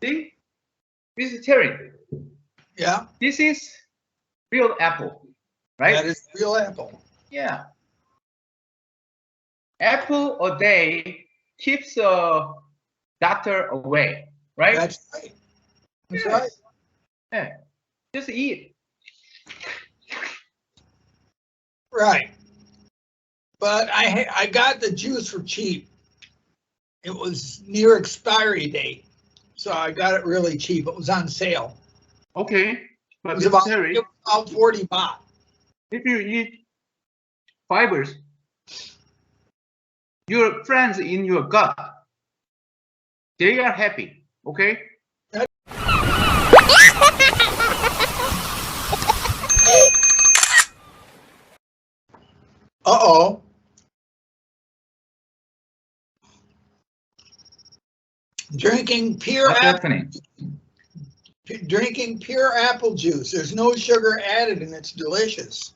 See, Mr. Terry. Yeah. This is real apple, right? That is real apple. Yeah. Apple a day keeps a doctor away, right? That's right. That's Yes. right. Yeah. Just eat. Right. But I got the juice for cheap. It was near expiry date, so I got it really cheap. It was on sale. Okay, but It was Mr. Terry, about 40 baht. if you eat fibers, your friends in your gut, they are happy. Okay. Uh-oh. Drinking pure What's apple, happening? drinking pure apple juice. There's no sugar added and it's delicious.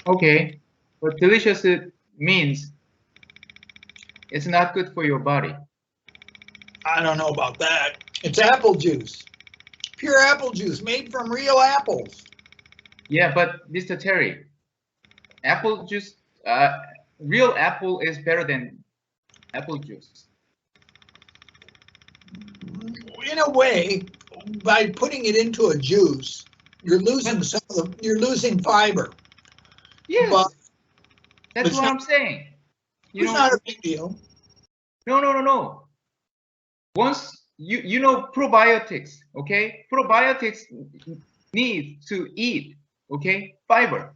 Okay, but delicious it means it's not good for your body. I don't know about that. It's apple juice. Pure apple juice made from real apples. Yeah, but Mr. Terry, apple juice, real apple is better than apple juice. In a way, by putting it into a juice, you're losing some of the, you're losing fiber. Yes, But that's it's what not- I'm saying. You it's know, not a big deal. no. Once you know probiotics, okay? Probiotics need to eat, okay? Fiber.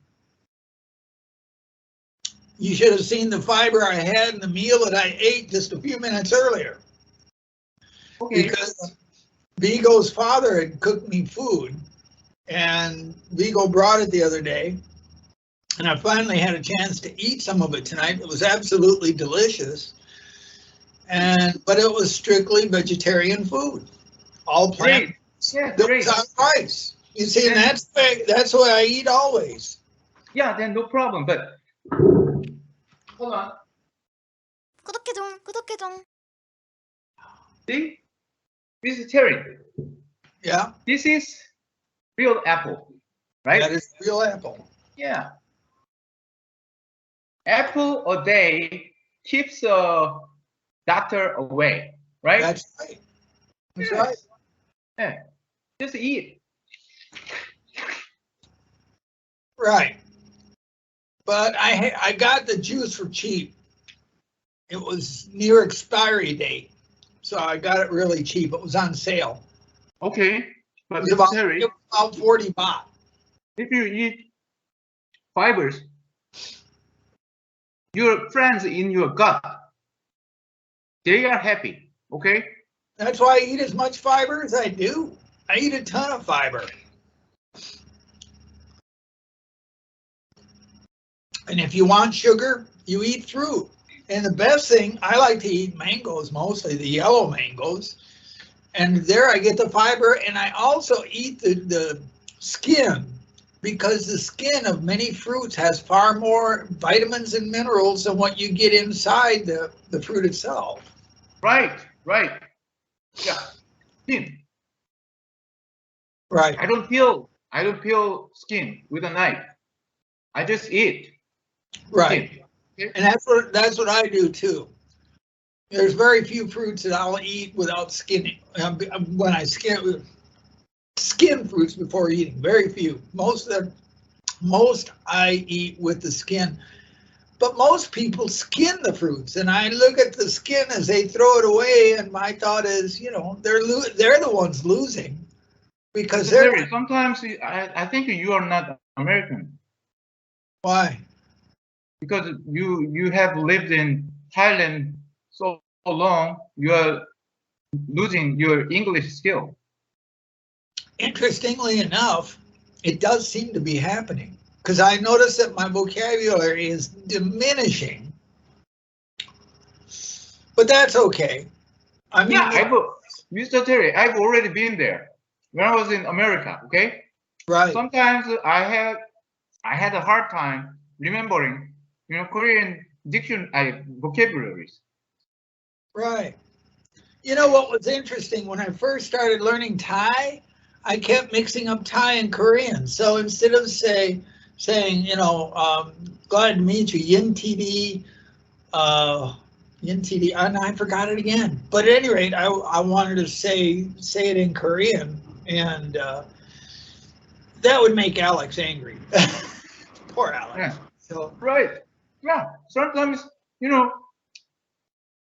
You should have seen the fiber I had in the meal that I ate just a few minutes earlier. Okay. Because Vigo's father had cooked me food, and Vigo brought it the other day, and I finally had a chance to eat some of it tonight. It was absolutely delicious, but it was strictly vegetarian food, all plant. Great. Yeah, That great. was on rice. You see, and that's what I eat always. Yeah, then no problem. But hold on. 구독해 줘. See, Mr. Terry, Yeah, this is real apple, right? that is real apple. Yeah. Apple a day keeps a doctor away, right? That's right. That's Yes. right. Yeah. Just eat. Right. But I got the juice for cheap. It was near expiry date, so I got it really cheap. It was on sale. Okay, but It was Mr. Terry, about 40 baht. if you eat fibers, your friends in your gut, they are happy. Okay. That's why I eat as much fiber as I do. I eat a ton of fiber. And if you want sugar, you eat fruit. And the best thing, I like to eat mangoes, mostly the yellow mangoes. And there I get the fiber, and I also eat the skin, because the skin of many fruits has far more vitamins and minerals than what you get inside the fruit itself. Right. Yeah. Skin. Right. I don't peel skin with a knife. I just eat. Right. Skin. Okay? And that's what I do too. There's very few fruits that I'll eat without skinning. When I skin fruits before eating, very few. Most I eat with the skin. But most people skin the fruits, and I look at the skin as they throw it away, and my thought is, you know, they're the ones losing, because they're. Sometimes I think you are not American. Why? Because you have lived in Thailand so long, you are losing your English skill. Interestingly enough, it does seem to be happening, because I notice that my vocabulary is diminishing. But that's okay. I mean, Yeah, Mr. Terry, I've already been there when I was in America. Okay. right. Sometimes I had a hard time remembering, Korean vocabularies. Right. You know what was interesting? When I first started learning Thai, I kept mixing up Thai and Korean. So instead of saying, glad to meet you, Yin TD, and I forgot it again. But at any rate, I wanted to say it in Korean, and that would make Alex angry. Poor Alex. Yeah. So Right. Yeah. Sometimes,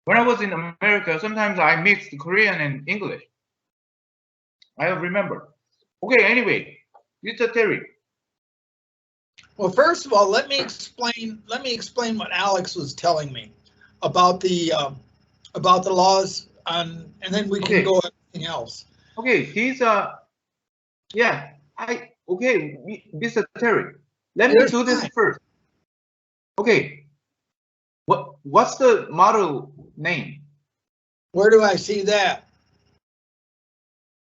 when I was in America, sometimes I mixed Korean and English. I remember. Okay, anyway, Mr. Terry. well, first of all, let me explain what Alex was telling me about the laws on, and then we can go everything else. Okay, these are, okay, Mr. Terry, let me do this first. Okay, what's the model name? Where do I see that?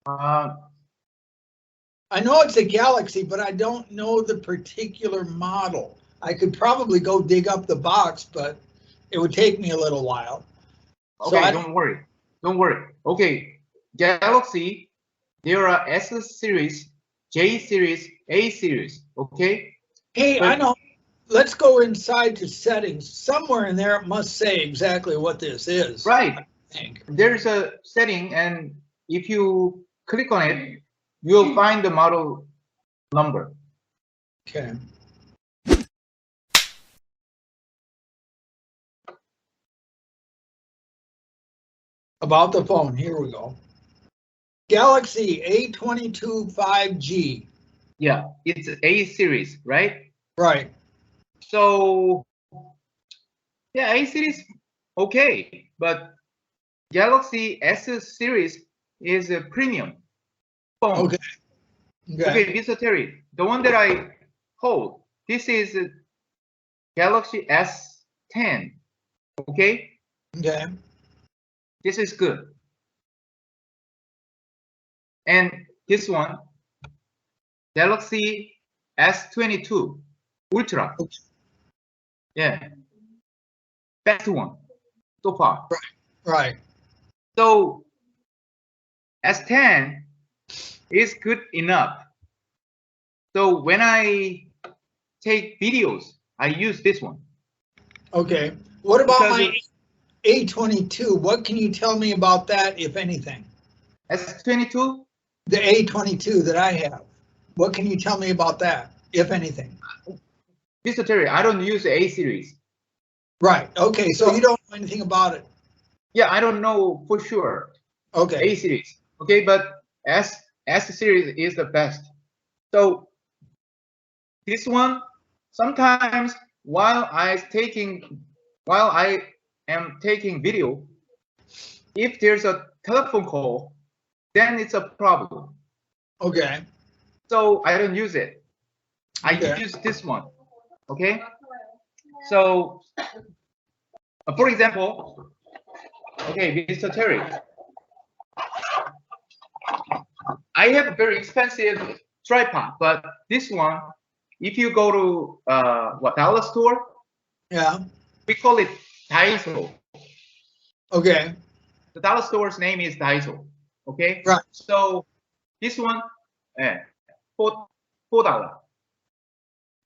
I know it's a Galaxy, but I don't know the particular model. I could probably go dig up the box, but it would take me a little while. Okay, So don't worry. Okay, Galaxy, there are S series, J series, A series, okay? Hey, I know. Let's go inside to settings. Somewhere in there it must say exactly what this is. Right. I think. There's a setting, and if you click on it, you'll find the model number. Okay. About the phone, here we go. Galaxy A22 5G. Yeah, it's A series, right? Right. So, yeah, A series, okay, but Galaxy S series is a premium phone. Okay. Okay, Mr. Terry, the one that I hold, this is Galaxy S10, okay? Okay. This is good. And this one, Galaxy S22 Ultra. Okay. Yeah, best one so far. Right. So S10 is good enough. So when I take videos, I use this one. Okay. What about Because my A22? What can you tell me about that, if anything? S22? The A22 that I have. What can you tell me about that, if anything? Mr. Terry, I don't use the A series. Right. Okay. So you don't know anything about it. Yeah, I don't know for sure. Okay. A series. Okay, but S series is the best. So this one, sometimes while I am taking video, if there's a telephone call, then it's a problem. Okay. So I don't use it. I use this one. Okay. So, for example, okay, Mr. Terry, I have a very expensive tripod, but this one, if you go to dollar store, Yeah. we call it Daiso. Okay. The dollar store's name is Daiso. Okay. Right. So this one, $4.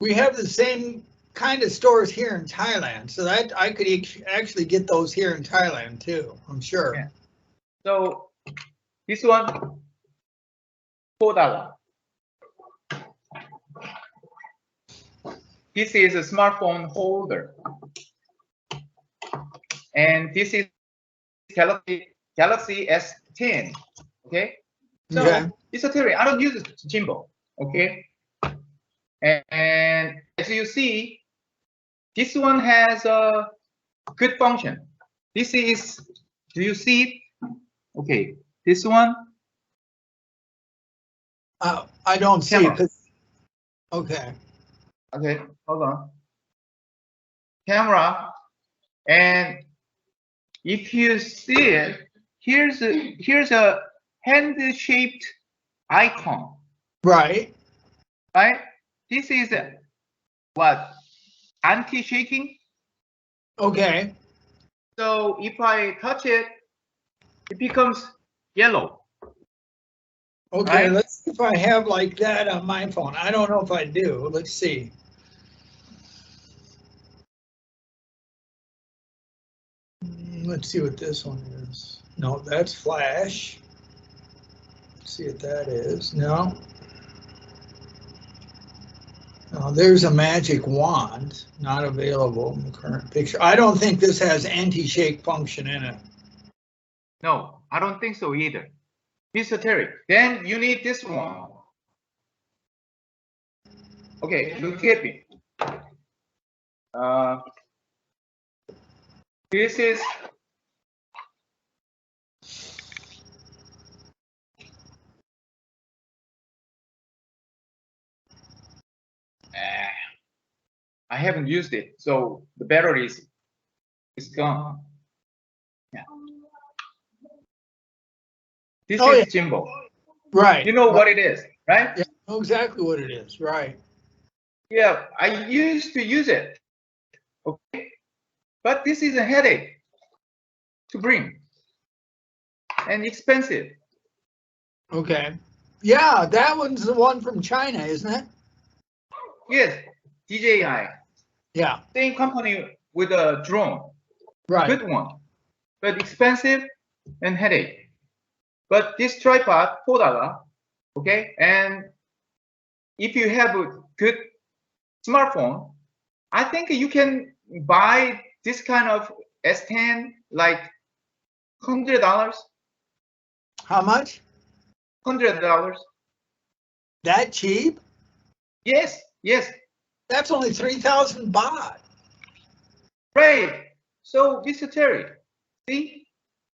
We have the same kind of stores here in Thailand, so that I could actually get those here in Thailand too, I'm sure. Yeah. So this one, $4. This is a smartphone holder, and this is Galaxy S10. Okay. So Mr. Terry, I don't use Jimbo. Okay. And as you see, this one has a good function. This is, do you see it? Okay, this one. I don't see it. Okay. Okay, hold on. Camera, and if you see it, here's a hand-shaped icon. Right. Right. This is what, anti-shaking. Okay. So if I touch it, it becomes yellow. Okay, Right. let's see if I have like that on my phone. I don't know if I do. Let's see. Let's see what this one is. No, that's flash. Let's see what that is. No. No, there's a magic wand, not available in the current picture. I don't think this has anti-shake function in it. No, I don't think so either. Mr. Terry, then you need this one. Okay, look at me. This is I haven't used it, so the battery is gone. Yeah. This Oh, is yeah. Jimbo. Right. You know right. what it is, right? Yeah, I know exactly what it is. Right. Yeah, I used to use it. Okay, but this is a headache to bring and expensive. Okay. Yeah, that one's the one from China, isn't it? Yes, DJI. Yeah. Same company with a drone. Right. Good one, but expensive and headache. But this tripod, $4, okay? And if you have a good smartphone, I think you can buy this kind of S10 like $100. How much? $100. That cheap? Yes, yes. That's only 3,000 baht. Right. So, Mr. Terry, see?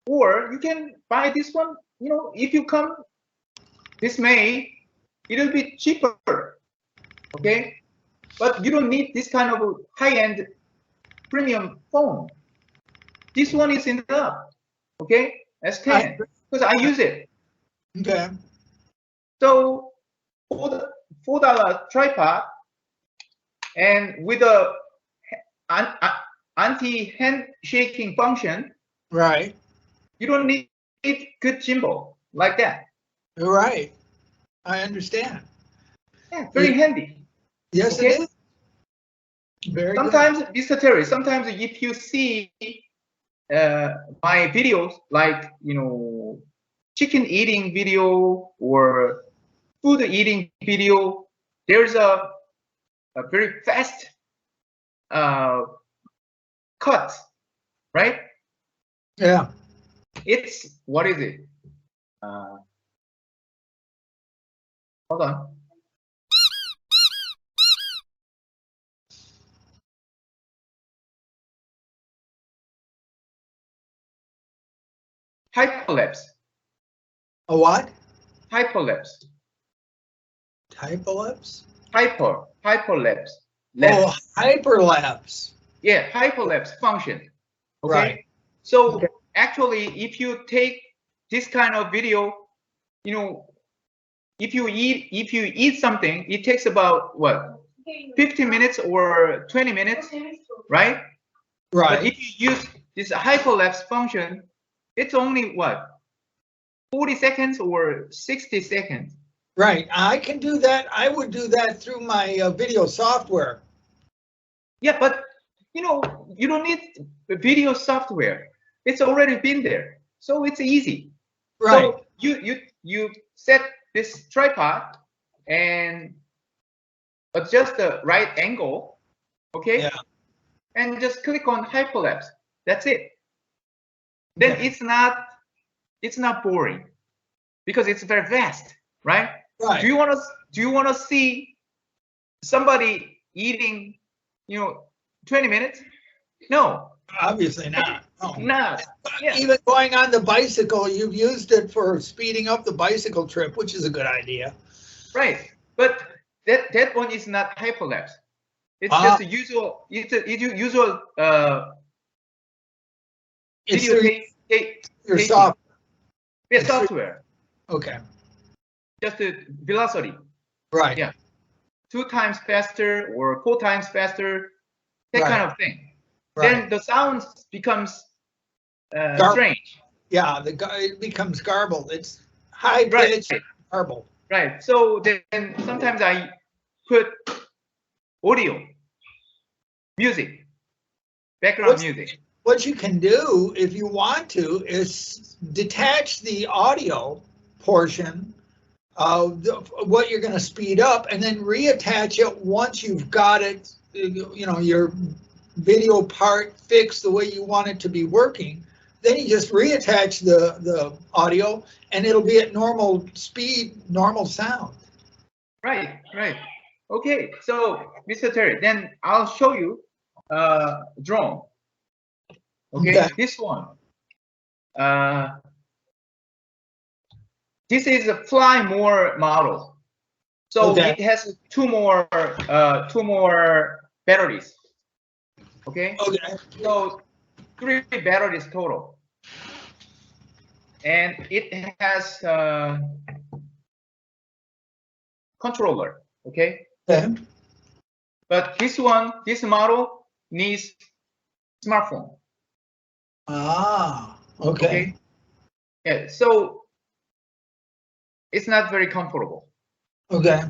Or you can buy this one, you know, if you come this May, it'll be cheaper. Okay? But you don't need this kind of high-end premium phone. This one is enough. Okay? S10. Because I use it. Okay. So $4 tripod and with a anti-hand shaking function, Right. you don't need good gimbal like that. You're right. I understand. Yeah, very handy. Yes, Okay? it is. Very Sometimes, Mr. Terry, sometimes if you see my videos, like, you know, chicken eating video or food eating video, there's a very fast cut, right? good. Yeah. It's, what is it? Hold on. Hyperlapse. A what? Hyperlapse. Hyperlapse? Hyperlapse. Oh, hyperlapse. Yeah, hyperlapse function. Okay. Right. So Okay. actually, if you take this kind of video, you know, if you eat something, it takes about what, 15 minutes or 20 minutes, right? But Right. if you use this hyperlapse function, it's only what, 40 seconds or 60 seconds. Right. I can do that. I would do that through my video software. Yeah, but you know, you don't need the video software. It's already been there, so it's easy. Right. So you set this tripod and adjust the right angle, okay? Yeah. And just click on hyperlapse. That's it. Then Okay. it's not boring because it's very fast, right? Right. Do you want to see somebody eating, you know, 20 minutes? No, Obviously not. No. not. Yeah. Even going on the bicycle, you've used it for speeding up the bicycle trip, which is a good idea. Right, but that one is not hyperlapse. It's just a usual. It's a usual It's video through your taking. software. Yeah, software. Okay. Just the velocity. Right. Yeah. 2 times faster or 4 times faster. That Right. kind of thing. Right. Then the sound becomes Dark. strange. Yeah, it becomes garbled. It's high pitched, garbled. Right. So then sometimes I put audio, music, background music. What you can do, if you want to, is detach the audio portion of what you're going to speed up, and then reattach it once you've got it, you know, your video part fixed the way you want it to be working. Then you just reattach the audio, and it'll be at normal speed, normal sound. Right, right. Okay, so Mr. Terry, then I'll show you drone. Okay, this one. This is a Fly More model. So it has two more batteries. Okay. Okay. So 3 batteries total, and it has controller. Okay. But this model needs smartphone. Ah. Okay. Yeah. So it's not very comfortable. Okay.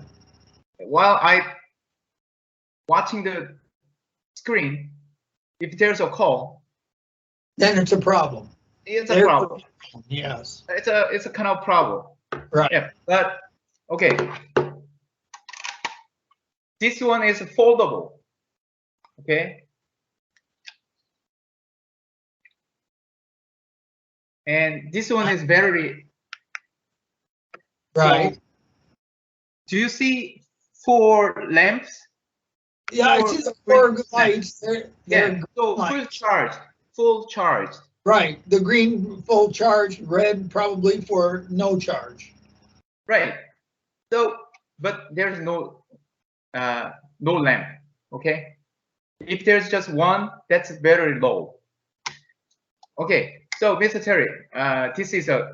While I watching the screen, if there's a call, then it's a problem. It's a problem. Yes. It's a kind of problem. Right. Yeah. But okay. This one is foldable. Okay. And this one is battery. Right. So, do you see 4 lamps? Yeah, I see the 4 lights. Yeah, so lights. Full charged. Right, the green full charge, red probably for no charge. Right. So, but there's no lamp. Okay. If there's just one, that's very low. Okay. So, Mr. Terry, this is a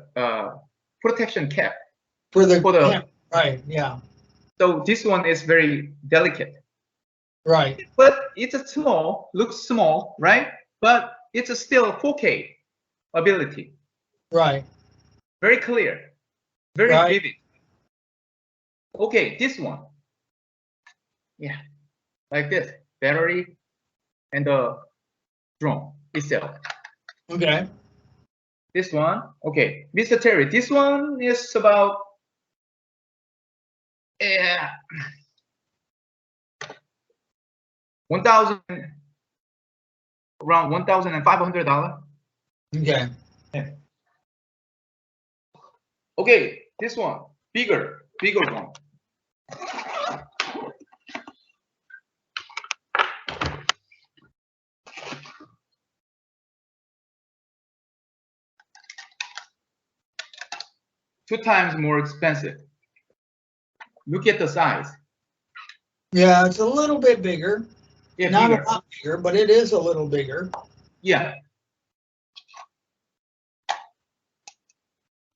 protection cap for the camp. Right. Yeah. So this one is very delicate. Right. But it's a small, looks small, right? But it's still 4K ability. Right. Very clear, very vivid. Okay, this one. Yeah, like this, battery and the drone itself. Okay. This one, okay, Mr. Terry, this one is about around $1,500. Okay. Yeah. Okay, this one, bigger one. Two times more expensive. Look at the size. Yeah, it's a little bit bigger. Yeah, not a lot bigger, but it is a little bigger. Yeah.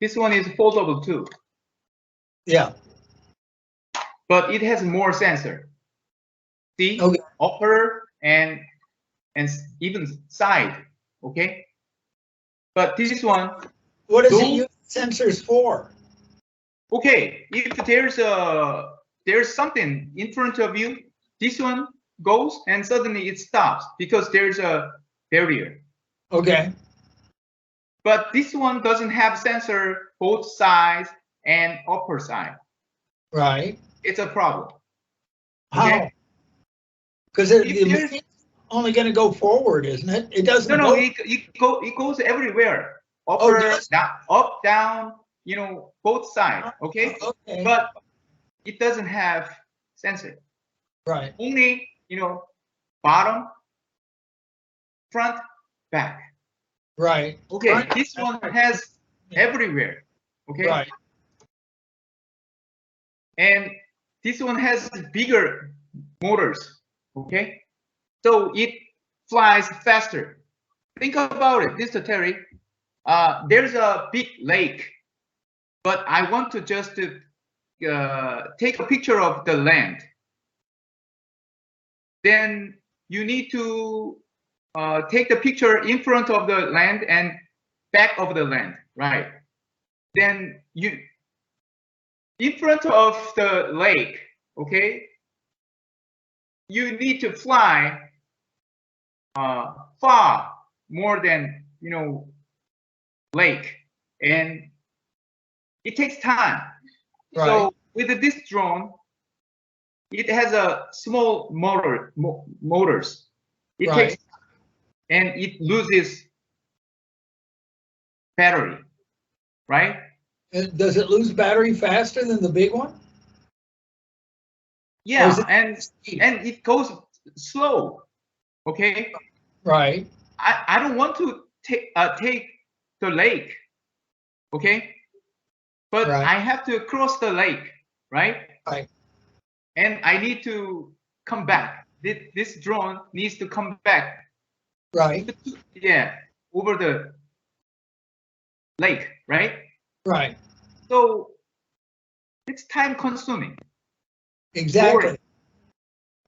This one is foldable too. Yeah. But it has more sensor. See, upper and even side. Okay. But this one. What does it use sensors for? Okay, if there's something in front of you, this one goes and suddenly it stops because there's a barrier. Okay. But this one doesn't have sensor both sides and upper side. Right. It's a problem. How? Because it's only going to go forward, isn't it? It doesn't. No, it goes everywhere. Upper, down, up, down. You know, both sides. Okay. Okay. But it doesn't have sensor. Right. Only, you know, bottom, front, back. Right. Okay. Front, this one has everywhere. Okay. Right. And this one has bigger motors. Okay. So it flies faster. Think about it, Mr. Terry. There's a big lake, but I want to just take a picture of the land. Then you need to take the picture in front of the land and back of the land, right? Then you, in front of the lake, okay, you need to fly far more than, you know, lake, and it takes time. Right. So with this drone, it has a small motors. It Right. takes, and it loses battery, right? And does it lose battery faster than the big one? Yeah, and it goes slow. Okay. Right. I don't want to take the lake. Okay. But Right. I have to cross the lake, right? Right. And I need to come back. This drone needs to come back. Right. Yeah, over the lake, right? Right. So it's time consuming. Exactly. Boring.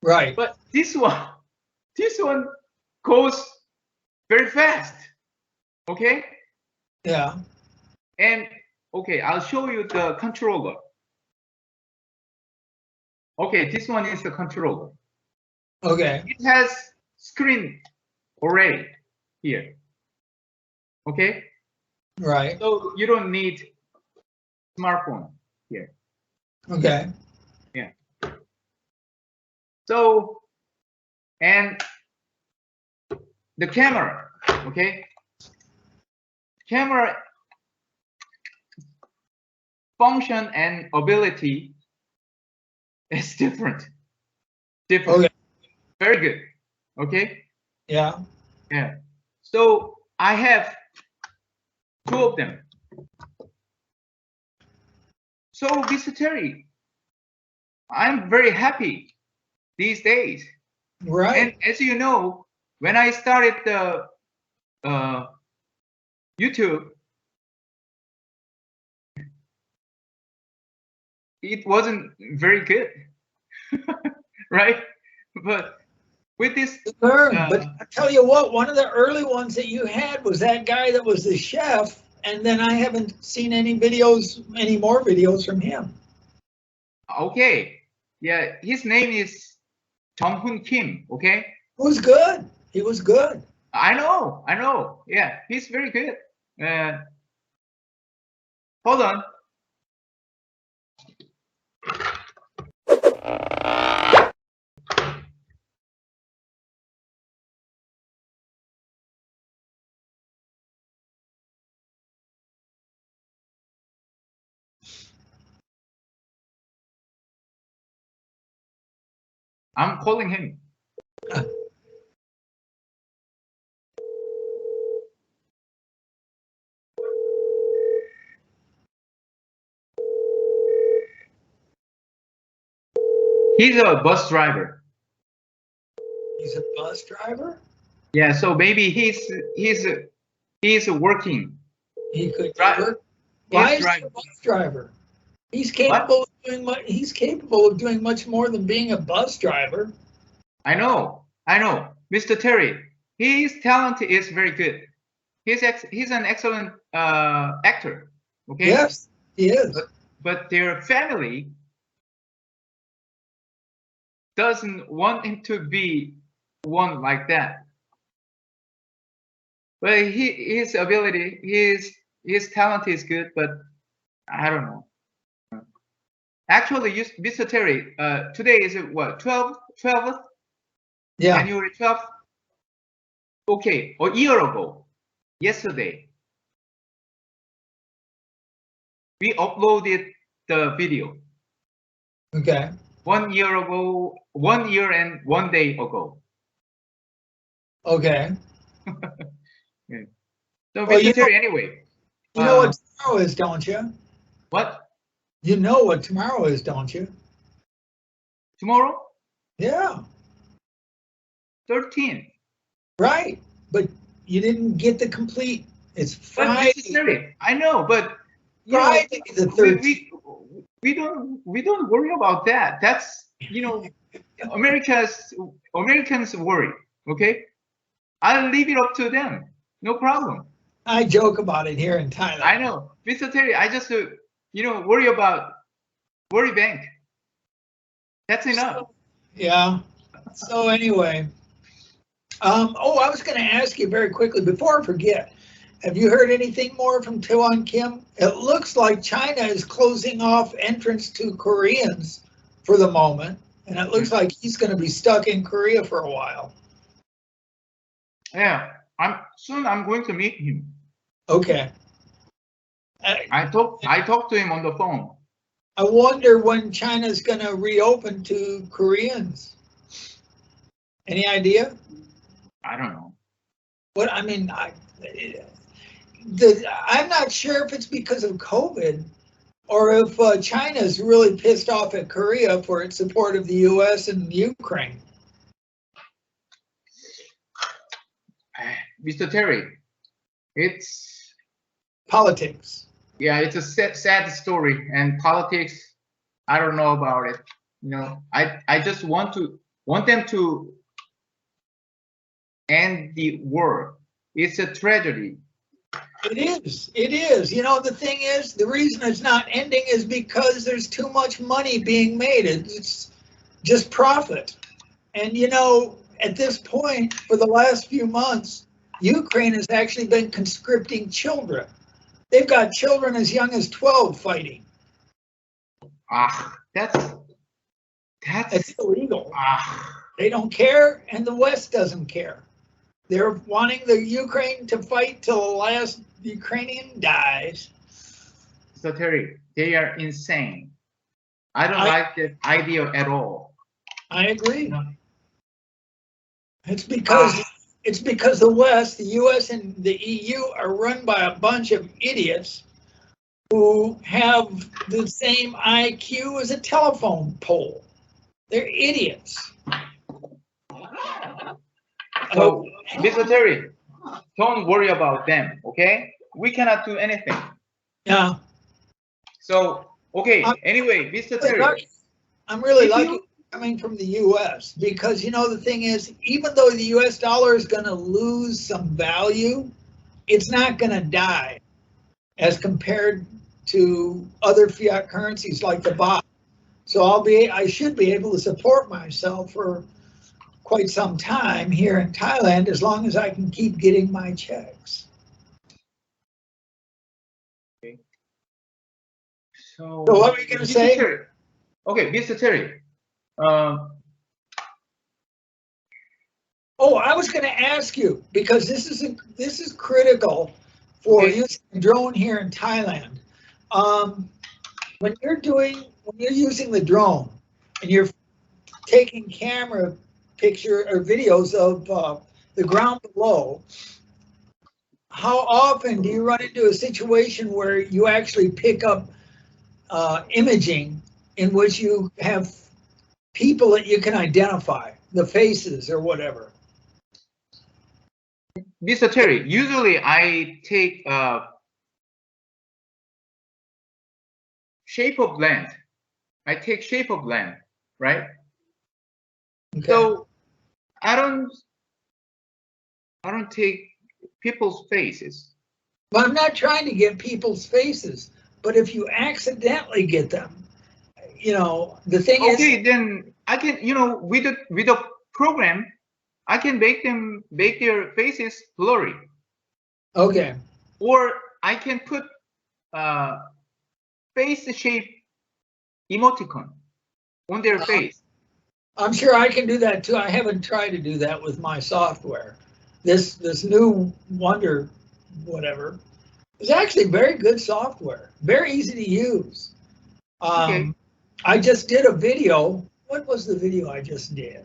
Right. But this one goes very fast. Okay? Yeah. And okay, I'll show you the controller. Okay, this one is the controller. Okay. It has screen already here. Okay? Right. So you don't need smartphone here. Okay. Yeah. So, and the camera, okay? Camera function and ability is different. Okay. Very good. Okay? Yeah. Yeah. So I have two of them. So, Mr. Terry, I'm very happy these days. Right. And as you know, when I started the YouTube, it wasn't very good, right? But with this, But I tell you what, one of the early ones that you had was that guy that was the chef, and then I haven't seen any more videos from him. okay, yeah, his name is Jung-hoon Kim, okay? It was good. He was good. I know, yeah, he's very good. Hold on. I'm calling him. He's a bus driver. He's a bus driver? Yeah, so maybe he's working. He could Drive. work. Why is he a bus driver? He's capable of doing he's capable of doing much more than being a bus driver. I know. Mr. Terry, his talent is very good. He's an excellent actor. Okay. Yes, he is. But their family doesn't want him to be one like that. But his ability, his talent is good, but I don't know. Actually, Mr. Terry, today is what, 12th? Yeah. January 12th? Okay, a year ago, yesterday, we uploaded the video. Okay. 1 year ago, 1 year and 1 day ago. Okay. Yeah. So, Well, Mr. Terry, anyway. You know what tomorrow is, don't you? What? You know what tomorrow is, don't you? Tomorrow? Yeah. 13th. Right. But you didn't get the complete. It's Friday. But Mr. Terry, I know, but Friday the 13th. we don't worry about that. That's, you know, Americans worry. Okay, I'll leave it up to them. No problem. I joke about it here in Thailand. I know, Mr. Terry. I just worry about worry bank. That's enough. So, yeah. So anyway, oh, I was going to ask you very quickly before I forget. Have you heard anything more from Taewon Kim? It looks like China is closing off entrance to Koreans for the moment, and it looks like he's going to be stuck in Korea for a while. Yeah, I'm going to meet him. Okay. I talked to him on the phone. I wonder when China's going to reopen to Koreans. Any idea? I don't know. What I mean, I'm not sure if it's because of COVID or if China's really pissed off at Korea for its support of the U.S. and Ukraine. Mr. Terry, it's politics. Yeah, it's a sad story, and politics, I don't know about it. I just want them to end the war. It's a tragedy. It is. It is. The thing is, the reason it's not ending is because there's too much money being made. It's just profit. And, at this point, for the last few months, Ukraine has actually been conscripting children. They've got children as young as 12 fighting. That's illegal. They don't care, and the West doesn't care. They're wanting the Ukraine to fight till the last Ukrainian dies. So Terry, they are insane. I don't like the idea at all. I agree. It's because the West, the US and the EU are run by a bunch of idiots who have the same IQ as a telephone pole. They're idiots. So, Mr. Terry, don't worry about them, okay? We cannot do anything. Yeah. So, okay, anyway, Mr. Terry. I'm really lucky coming from the US because, the thing is, even though the US dollar is going to lose some value, it's not going to die as compared to other fiat currencies like the baht. So I should be able to support myself for quite some time here in Thailand as long as I can keep getting my checks. Okay. So what were you going to say? Terry. Okay, Mr. Terry. Oh, I was going to ask you because this is critical for using a drone here in Thailand. When you're using the drone and you're taking camera picture or videos of the ground below, how often do you run into a situation where you actually pick up imaging in which you have people that you can identify, the faces or whatever? Mr. Terry, usually I take shape of land. I take shape of land, right? Okay. So I don't take people's faces. Well, I'm not trying to get people's faces, but if you accidentally get them, the thing is. Okay, then I can, with a program, I can make their faces blurry. Okay. Or I can put face shape emoticon on their face. I'm sure I can do that too. I haven't tried to do that with my software. This new Wonder whatever is actually very good software, very easy to use. Okay. I just did a video. What was the video I just did?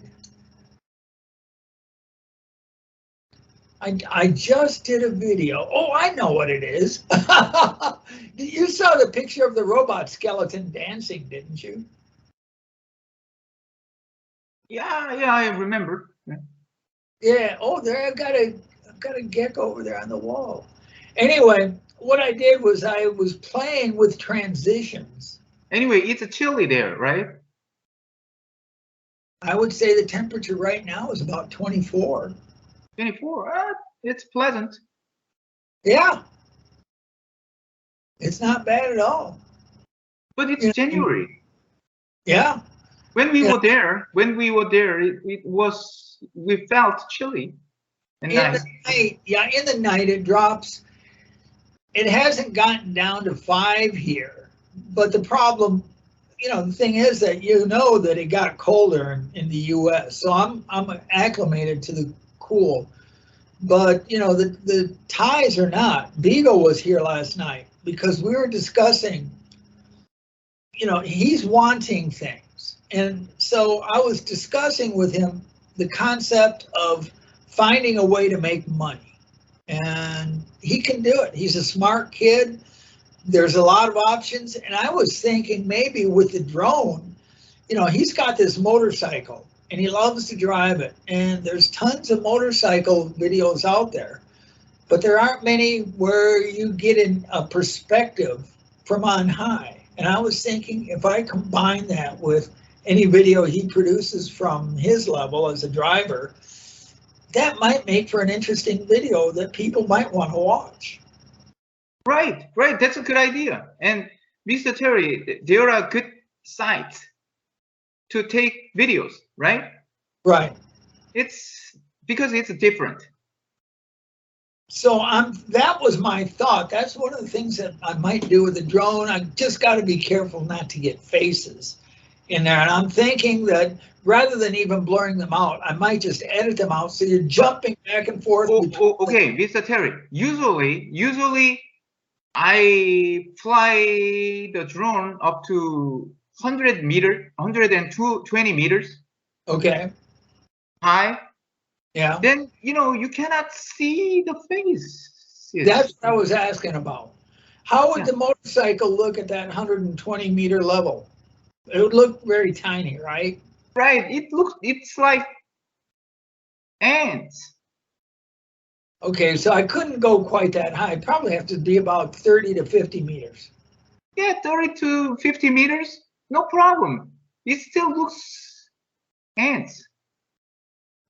I just did a video. Oh, I know what it is. You saw the picture of the robot skeleton dancing, didn't you? Yeah, I remember. Yeah. Oh, there I've got a gecko over there on the wall. Anyway, what I did was I was playing with transitions. Anyway, it's a chilly there, right? I would say the temperature right now is about 24. 24. It's pleasant. Yeah. It's not bad at all. But it's January. Yeah. When we were there, it was, we felt chilly. In the night it drops. It hasn't gotten down to 5 here, but the problem, the thing is that that it got colder in the U.S. So I'm acclimated to the cool, but the ties are not. Beagle was here last night because we were discussing. He's wanting things, and so I was discussing with him the concept of finding a way to make money, and he can do it. He's a smart kid. There's a lot of options, and I was thinking maybe with the drone, he's got this motorcycle and he loves to drive it, and there's tons of motorcycle videos out there, but there aren't many where you get in a perspective from on high. And I was thinking if I combine that with any video he produces from his level as a driver, that might make for an interesting video that people might want to watch. Right. That's a good idea. And Mr. Terry, there are good sites to take videos, right? Right. It's because it's different. So that was my thought. That's one of the things that I might do with the drone. I just got to be careful not to get faces in there. And I'm thinking that rather than even blurring them out, I might just edit them out so you're jumping back and forth. Okay, Mr. Terry. Usually I fly the drone up to 100 meters, 120 meters. Okay. High. Yeah. Then, you cannot see the face. That's what I was asking about. How would the motorcycle look at that 120 meter level? It would look very tiny, right? Right. It's like ants. Okay, so I couldn't go quite that high. I'd probably have to be about 30 to 50 meters. Yeah, 30 to 50 meters. No problem. It still looks ants.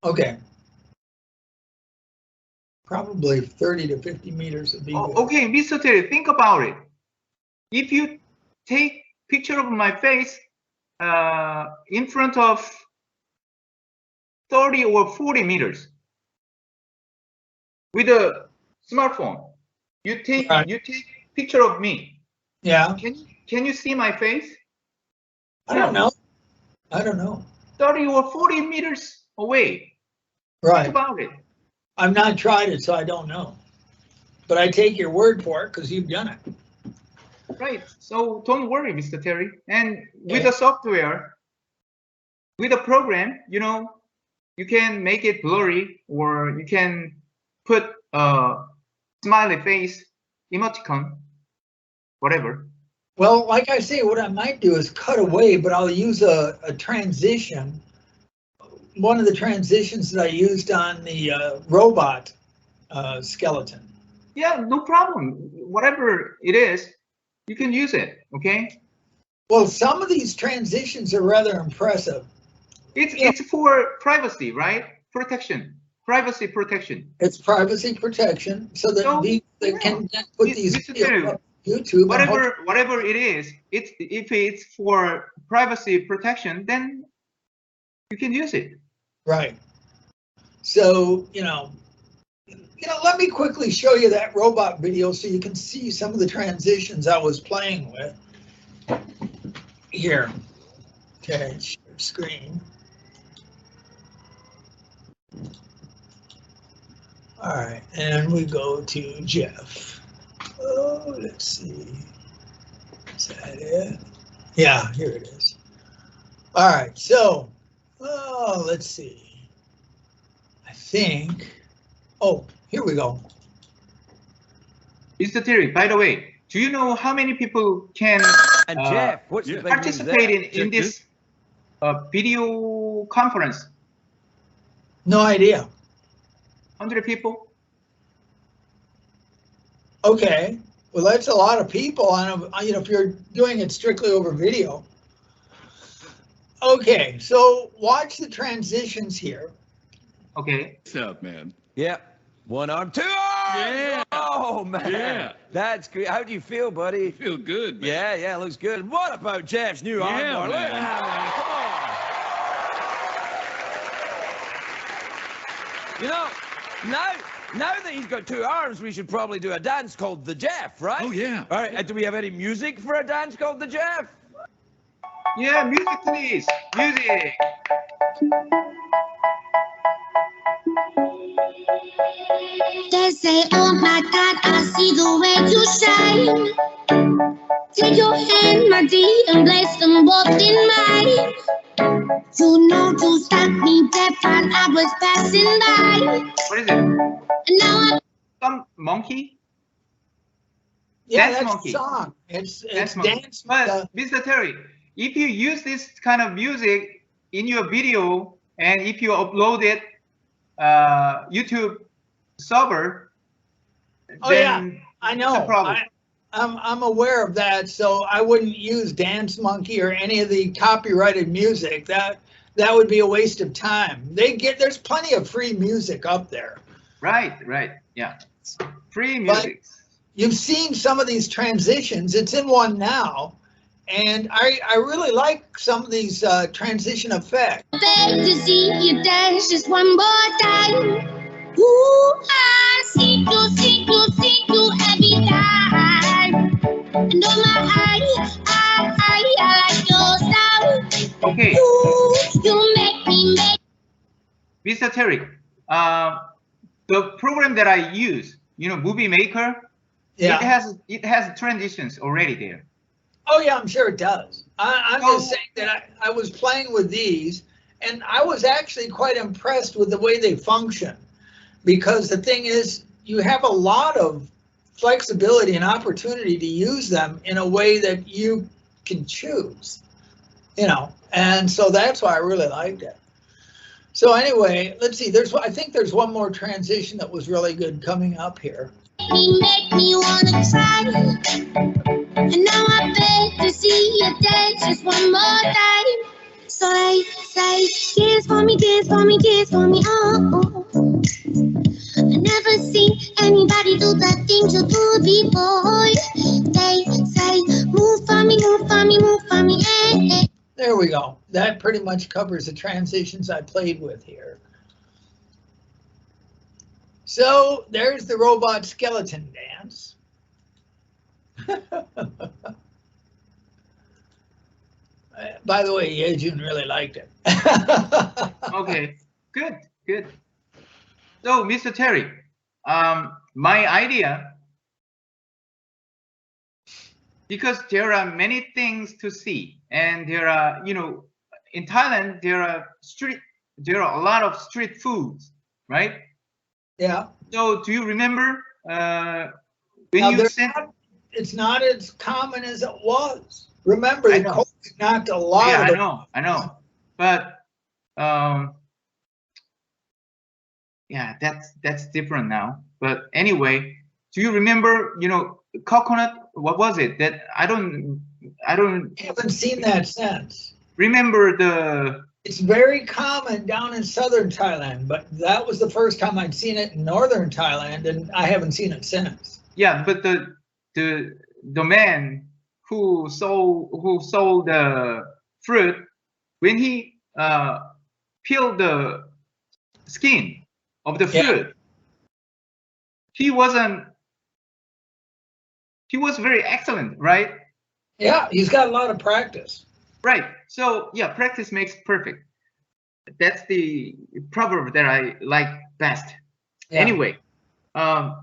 Okay. Probably 30 to 50 meters would be good. Okay, Mr. Terry, think about it. If you take picture of my face in front of 30 or 40 meters with a smartphone, you take picture of me. Yeah. Can you see my face? I don't know. 30 or 40 meters away. Right. Think about it. I've not tried it, so I don't know. But I take your word for it because you've done it. Right. So don't worry, Mr. Terry. And with the software, with the program, you can make it blurry, or you can put a smiley face, emoticon, whatever. Well, like I say, what I might do is cut away, but I'll use a transition. One of the transitions that I used on the robot skeleton. Yeah, no problem. Whatever it is, you can use it, okay? Well, some of these transitions are rather impressive. It's for privacy, right? Protection. Privacy protection. It's privacy protection, so that they can put these videos up on YouTube. Whatever it is, if it's for privacy protection, then you can use it. Right. So, let me quickly show you that robot video so you can see some of the transitions I was playing with. Here. Okay, share screen. All right, and we go to Jeff. Oh, let's see. Is that it? Yeah, here it is. All right, so, let's see. I think, here we go. Mr. Terry, by the way, do you know how many people can participate in this video conference? No idea. 100 people? Okay, well, that's a lot of people. If you're doing it strictly over video. Okay, so watch the transitions here. Okay. What's up, man? Yep. 1 arm, 2 arms. Yeah. Oh, Oh, man. Yeah. That's good. How do you feel, buddy? Feel good, man. Yeah, looks good. And what about Jeff's new armbar? Look at man. that, come on. You know, now that he's got 2 arms, we should probably do a dance called the Jeff, right? Oh, yeah. All right, do we have any music for a dance called the Jeff? Yeah, music please. Music. They say, oh my God, I see the way you shine. Take your hand, my dear, and place them both in mine. You know you stopped me dead while I was passing by. What is it? And now I'm Some monkey? Yeah, Dance that's monkey. a song. It's monkey. dance. But Mr. Terry, if you use this kind of music in your video and if you upload it YouTube server, Oh, then yeah, I it's a know. problem. I'm aware of that, so I wouldn't use Dance Monkey or any of the copyrighted music. That would be a waste of time. There's plenty of free music up there. Right, yeah. Free music. You've seen some of these transitions. It's in one now, and I really like some of these transition effects. beg to see you dance just one more time. Ooh, I see you every time. And oh my, I like your style. Okay, Ooh, you make me Mr. Terry, the program that I use, Movie Maker, Yeah. it has transitions already there. Oh yeah, I'm sure it does. I'm Oh. just saying that I was playing with these, and I was actually quite impressed with the way they function, because the thing is, you have a lot of flexibility and opportunity to use them in a way that you can choose, and so that's why I really liked it. So anyway, let's see. I think there's one more transition that was really good coming up here. make me wanna try. And now I beg to see you dance just one more time. So they say, dance for me, oh, oh. I never seen anybody do the things you do before. They say, move for me, eh. There we go. That pretty much covers the transitions I played with here. So there's the robot skeleton dance. By the way, Yejun really liked it. Okay, good. So, Mr. Terry, my idea, because there are many things to see, and there are, in Thailand, there are a lot of street foods, right? Yeah. So, do you remember when Now, you sent? it's not as common as it was. Remember, I the know. COVID knocked a lot Yeah, of it. I know, but yeah, that's different now. But anyway, do you remember, coconut? What was it? That I don't I haven't seen that since. remember the. It's very common down in southern Thailand, but that was the first time I'd seen it in northern Thailand, and I haven't seen it since. Yeah, but the man who sold the fruit, when he peeled the skin of the fruit, he was very excellent, right? Yeah, he's got a lot of practice. Right. So yeah, practice makes perfect. That's the proverb that I like best. Yeah. Anyway, that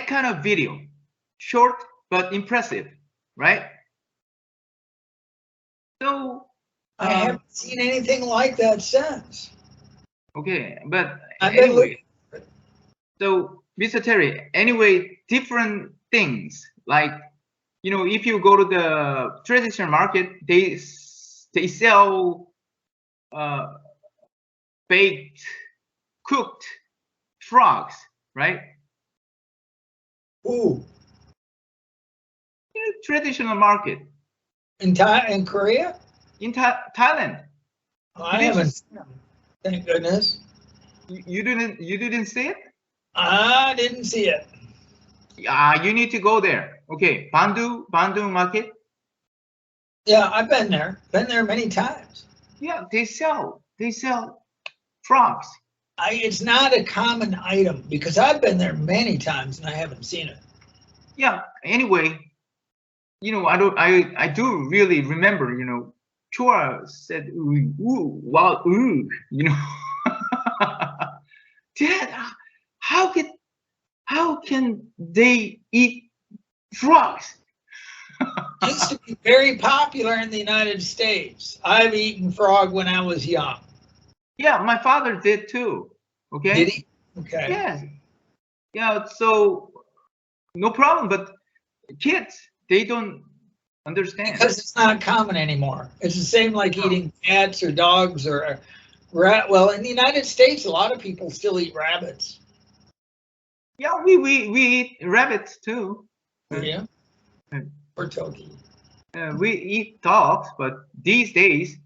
kind of video, short but impressive, right? So I haven't seen anything like that since. okay, but I've been anyway, so Mr. Terry, anyway, different things like, if you go to the traditional market, they sell baked, cooked frogs, right? Ooh, Traditional market in Korea? in Thailand. I haven't seen them. Thank goodness. You didn't see it? I didn't see it. You need to go there. Okay, Bandung market. Yeah, I've been there. Been there many times. Yeah, they sell frogs. It's not a common item because I've been there many times and I haven't seen it. Yeah. Anyway, I do really remember. Chua said, "Ooh, wow, ooh," Dad, how can they eat frogs? Used to be very popular in the United States. I've eaten frog when I was young. Yeah, my father did too. Okay. Did he? Okay. Yes. Yeah. So no problem. But kids, they don't understand Because it's not common anymore. It's the same like eating cats or dogs or rat. Well, in the United States, a lot of people still eat rabbits. Yeah, we eat rabbits too. Yeah. Or turkey. We eat dogs, but these days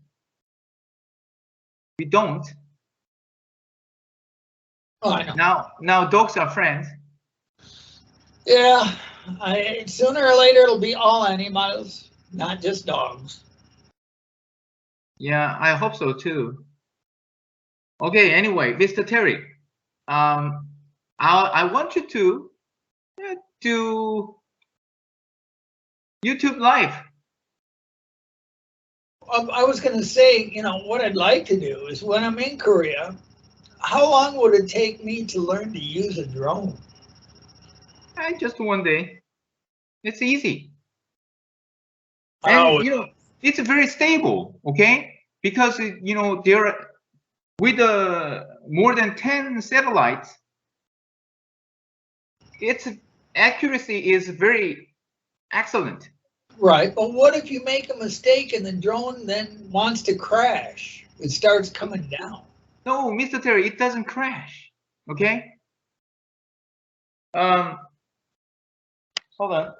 we don't. Oh, I know. Now dogs are friends. Yeah. Sooner or later it'll be all animals, not just dogs. Yeah, I hope so too. Okay. Anyway, Mr. Terry, I want you to do YouTube Live. I was going to say, what I'd like to do is when I'm in Korea, how long would it take me to learn to use a drone? Just one day. It's easy. Oh. And it's very stable, okay? Because there are with more than 10 satellites, its accuracy is very excellent. Right, but what if you make a mistake and the drone then wants to crash? It starts coming down. No, Mr. Terry, it doesn't crash. Okay. Hold on.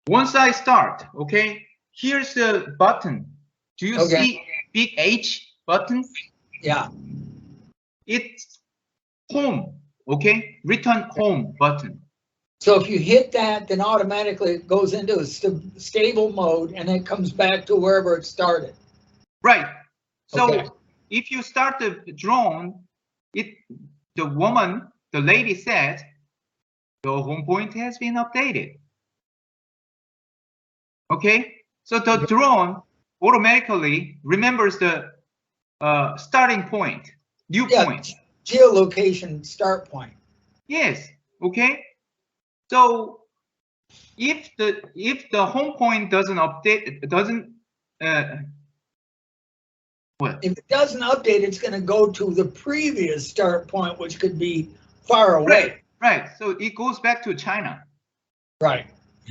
Once I start, okay, here's the button. Do you see big H button? Yeah. It's home, okay? Return home button. So if you hit that, then automatically it goes into a stable mode and it comes back to wherever it started. Right. So okay. If you start the drone, the lady said, the home point has been updated. Okay, so the drone automatically remembers the starting point, new point. Geolocation start point. Yes. Okay. So if the home point doesn't update, if it doesn't update, it's going to go to the previous start point, which could be far away. Right. So it goes back to China. Right.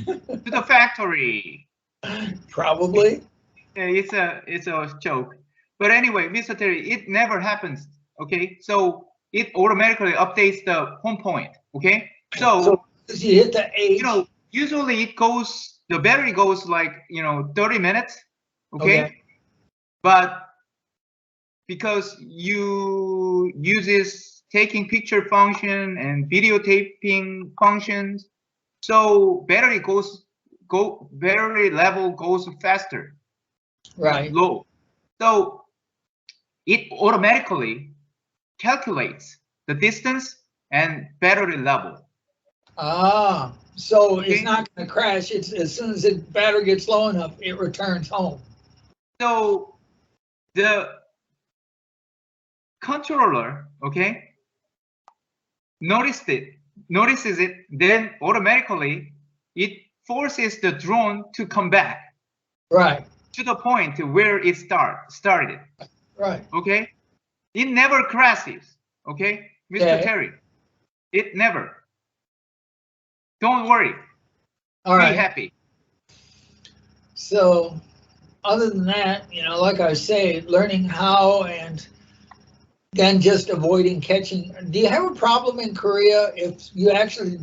To the factory. Probably. It's a joke. But anyway, Mr. Terry, it never happens. Okay. So it automatically updates the home point. Okay. So you hit the H. Usually the battery goes like 30 minutes. Okay. But because you uses taking picture function and videotaping functions, so battery level goes faster. Right. Low. So it automatically calculates the distance and battery level. Ah, so it's not going to crash. It's as soon as the battery gets low enough, it returns home. So the controller, notices it, then automatically it forces the drone to come back. Right. To the point where it started. Right. Okay. It never crashes. Okay, Mr. Terry. It never. Don't worry. All right. Be happy. So, other than that, like I say, learning how and then just avoiding catching. Do you have a problem in Korea if you actually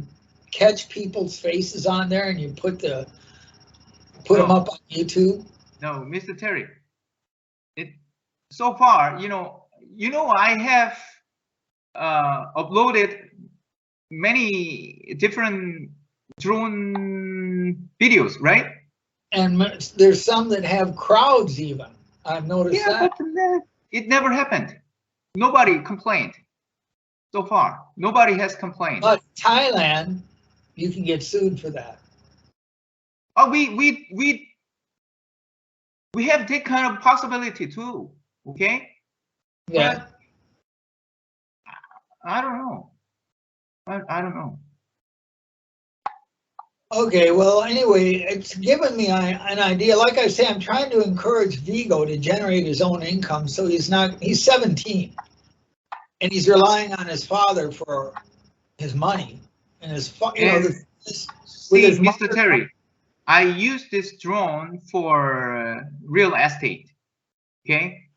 catch people's faces on there and you put the Put them up on YouTube? No, Mr. Terry. So far, I have uploaded many different drone videos, right? And there's some that have crowds even. I've noticed that. But it never happened. Nobody complained. So far, nobody has complained. But Thailand, you can get sued for that. Oh, we have that kind of possibility too. Okay. Yeah. But I don't know. I don't know. Okay, well, anyway, it's given me an idea. Like I say, I'm trying to encourage Vigo to generate his own income. So he's 17 and he's relying on his father for his money and his, Mr. Terry, I use this drone for real estate. Okay.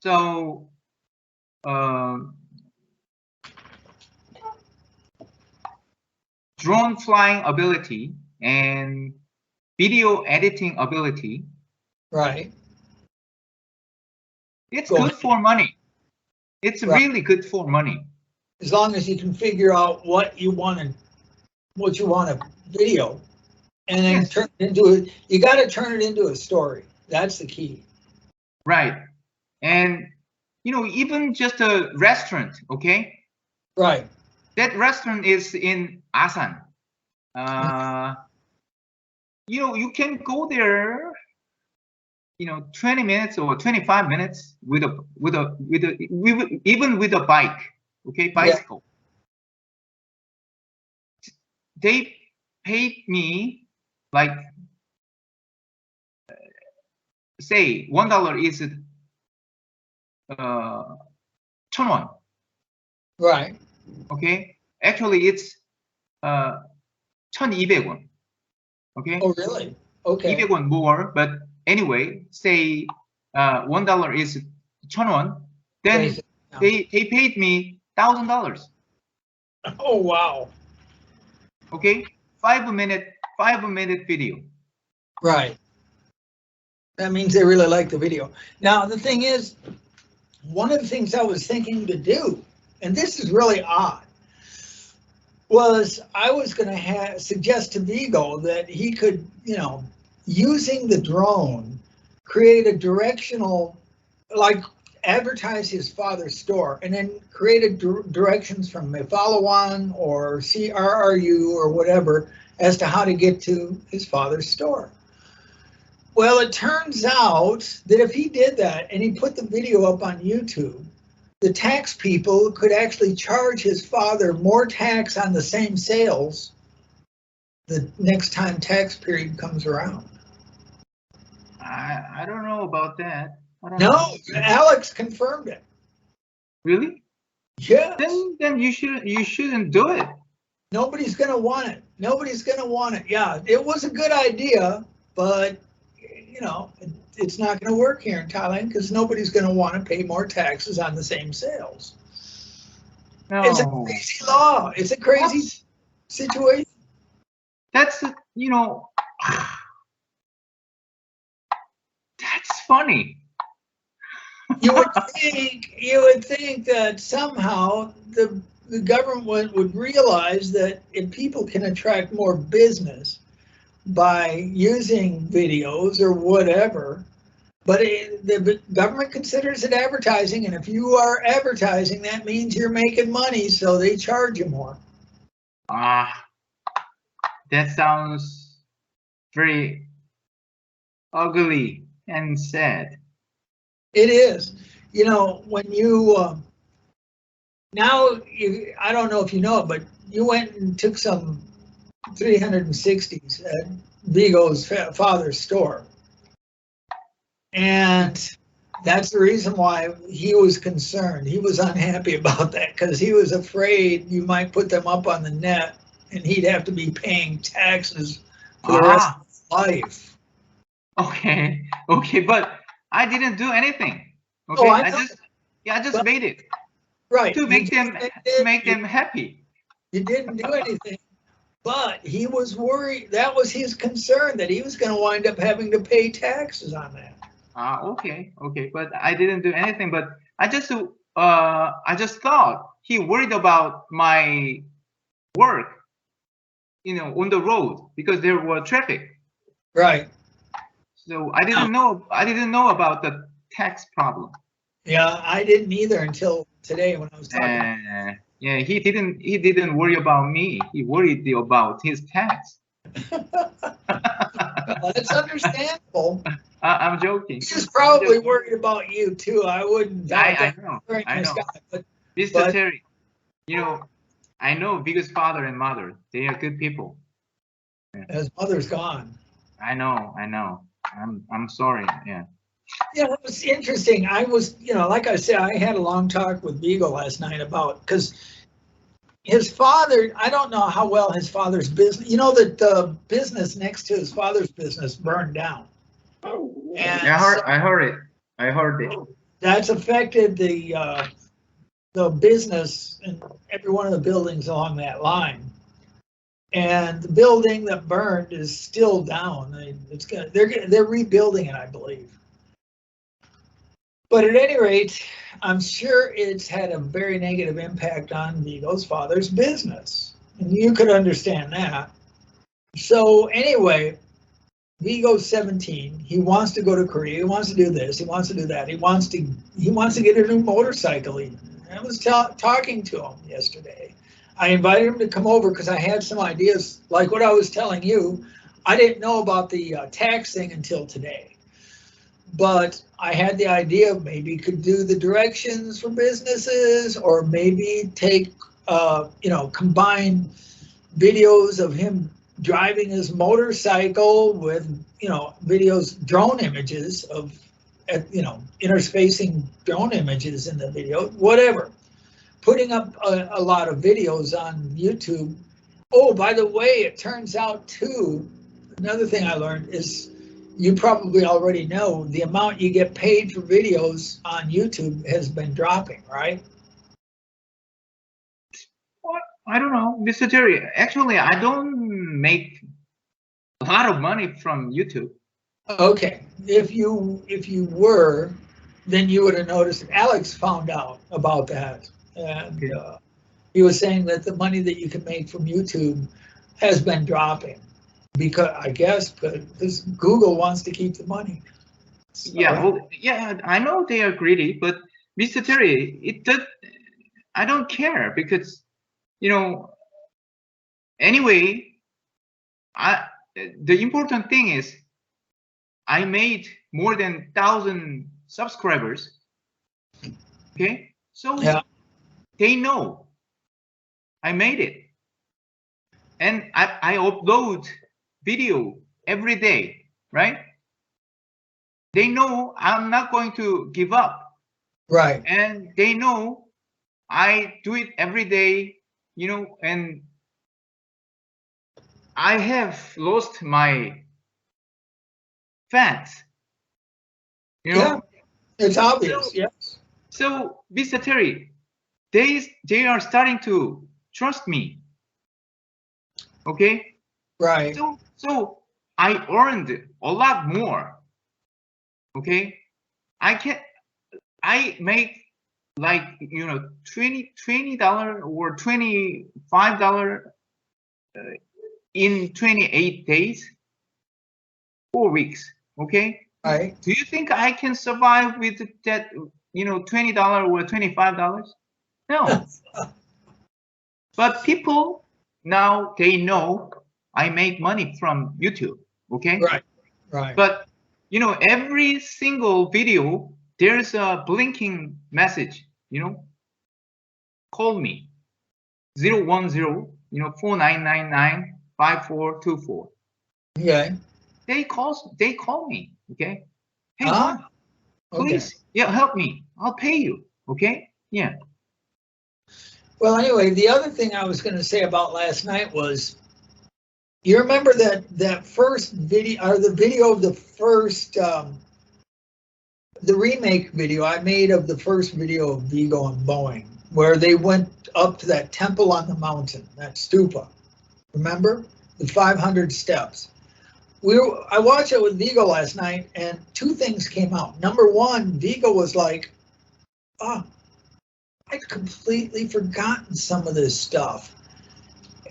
So, drone flying ability and video editing ability. Right. It's good for money. It's really good for money. As long as you can figure out what you want to video, and then turn it into it. You got to turn it into a story. That's the key. Right. And even just a restaurant, okay? Right. That restaurant is in Asan. You can go there, 20 minutes or 25 minutes even with a bike, okay, bicycle. Yeah. They paid me like, say $1 is 1,000원. Right. Okay. Actually, it's 1,200원. Okay. Oh, really? Okay. 200원 more, but anyway, say $1 is 1,000원. Then they paid me $1,000. Oh wow. Okay, 5 minute video. Right. That means they really like the video. Now the thing is, one of the things I was thinking to do, and this is really odd, was I was going to suggest to Vigo that he could, using the drone, create a directional, like advertise his father's store, and then create directions from Mefalawan or CRRU or whatever as to how to get to his father's store. Well, it turns out that if he did that and he put the video up on YouTube, the tax people could actually charge his father more tax on the same sales the next time tax period comes around. I don't know about that. No, Alex confirmed it. Really? Yeah. Then you shouldn't do it. Nobody's gonna want it. Nobody's gonna want it. Yeah, it was a good idea, but it's not going to work here in Thailand because nobody's going to want to pay more taxes on the same sales. No. It's a crazy law. It's a crazy situation. That's that's funny. You would think that somehow the government would realize that if people can attract more business by using videos or whatever, but the government considers it advertising, and if you are advertising, that means you're making money, so they charge you more. That sounds very ugly and sad. It is. When you I don't know if you know it, but you went and took some 360s at Vigo's father's store. And that's the reason why he was concerned. He was unhappy about that because he was afraid you might put them up on the net and he'd have to be paying taxes for the rest of his life. Okay, but I didn't do anything. Okay, oh, I just made it. Right. To make them happy. You didn't do anything. But he was worried, that was his concern, that he was going to wind up having to pay taxes on that. Okay, but I didn't do anything. But I just thought he worried about my work, on the road because there was traffic. Right. So I didn't know about the tax problem. Yeah, I didn't either until today when I was talking. Yeah, he didn't worry about me. He worried about his tax. Well, that's understandable. I'm joking. He's probably worried about you too. I wouldn't doubt I that. know. Very I nice know. guy, but Mr. Terry, I know Biggest father and mother. They are good people. his mother's gone. I know. I'm sorry. Yeah. Yeah, it was interesting. I was, like I said, I had a long talk with Beagle last night about, because his father, I don't know how well his father's business, that the business next to his father's business burned down. And I heard it. That's affected the business in every one of the buildings along that line. And the building that burned is still down. They're rebuilding it, I believe. But at any rate, I'm sure it's had a very negative impact on Vigo's father's business. And you could understand that. So anyway, Vigo's 17. He wants to go to Korea. He wants to do this. He wants to do that. He wants to get a new motorcycle even. I was talking to him yesterday. I invited him to come over because I had some ideas, like what I was telling you. I didn't know about the tax thing until today. But I had the idea of maybe could do the directions for businesses, or maybe take, combine videos of him driving his motorcycle with, videos, drone images of, interspacing drone images in the video, whatever. Putting up a lot of videos on YouTube. Oh, by the way, it turns out too, another thing I learned is, you probably already know, the amount you get paid for videos on YouTube has been dropping, right? What? I don't know, Mr. Terry. Actually, I don't make a lot of money from YouTube. Okay, if you were, then you would have noticed. Alex found out about that, and he was saying that the money that you can make from YouTube has been dropping. Because I guess because Google wants to keep the money. So, yeah, I know they are greedy, but Mr. Terry, I don't care because, anyway, the important thing is I made more than 1,000 subscribers. Okay, so yeah. They know I made it, and I upload video every day, right? They know I'm not going to give up. Right. And they know I do it every day, and I have lost my fat. Yeah, it's obvious, yes. So, Mr. Terry, they are starting to trust me. Okay? Right. So I earned a lot more. Okay, I make like $20 or $25 in 28 days, 4 weeks. Okay. Right. Do you think I can survive with that? $20 or $25? No. But people now, they know I make money from YouTube, okay? Right. But, every single video, there's a blinking message, call me, 010-4999-5424. Okay. They call me, okay? Hey, please, okay. help me. I'll pay you, okay? Yeah. Well, anyway, the other thing I was going to say about last night was, you remember that first video, or the video of the first, the remake video I made of the first video of Vigo and Boeing, where they went up to that temple on the mountain, that stupa. Remember the 500 steps? I watched it with Vigo last night, and two things came out. Number one, Vigo was like, "Oh, I'd completely forgotten some of this stuff."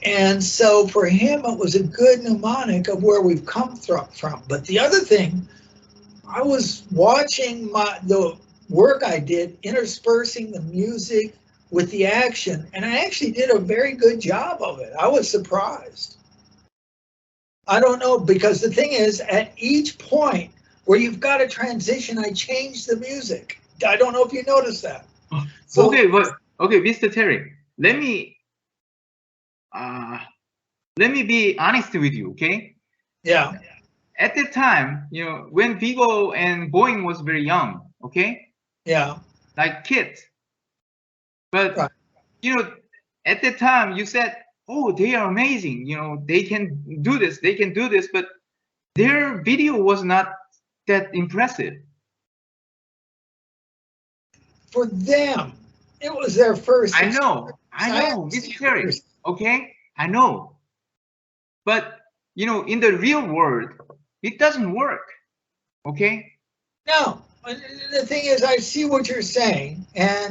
And so for him, it was a good mnemonic of where we've come from. But the other thing, I was watching the work I did, interspersing the music with the action, and I actually did a very good job of it. I was surprised. I don't know, because the thing is, at each point where you've got a transition, I changed the music. I don't know if you noticed that. So, okay, Mr. Terry, let me be honest with you, okay? Yeah. At the time, you know, when Vigo and Boeing was very young, okay? Yeah. Like kids. But, right. You know, at the time you said, oh, they are amazing. You know, they can do this, but their video was not that impressive. For them, it was their first. I know, Mr. Terry, okay? I know. But, you know, in the real world, it doesn't work, okay? No, the thing is, I see what you're saying,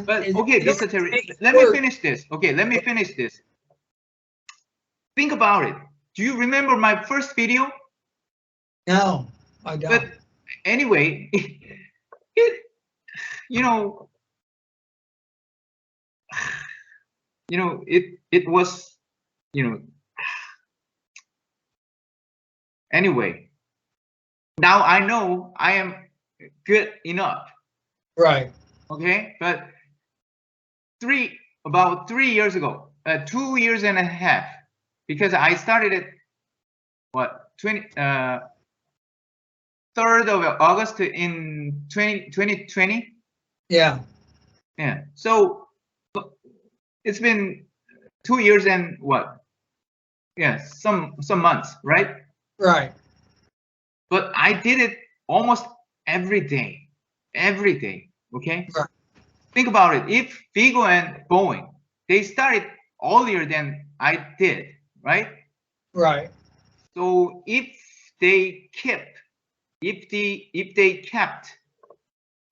but okay, Mr. Terry, let me finish this. Okay, let me finish this. Think about it. Do you remember my first video? No, I don't. But anyway, you know, it was, you know. Anyway, now I know I am good enough. Right. Okay, but about 3 years ago, 2 years and a half, because I started it, what, 3rd of August in 2020. Yeah. Yeah. So it's been 2 years and what? Yeah, some months, right? Right. But I did it almost every day, okay? Right. Think about it. If Vigo and Boeing, they started earlier than I did, right? Right. So if they kept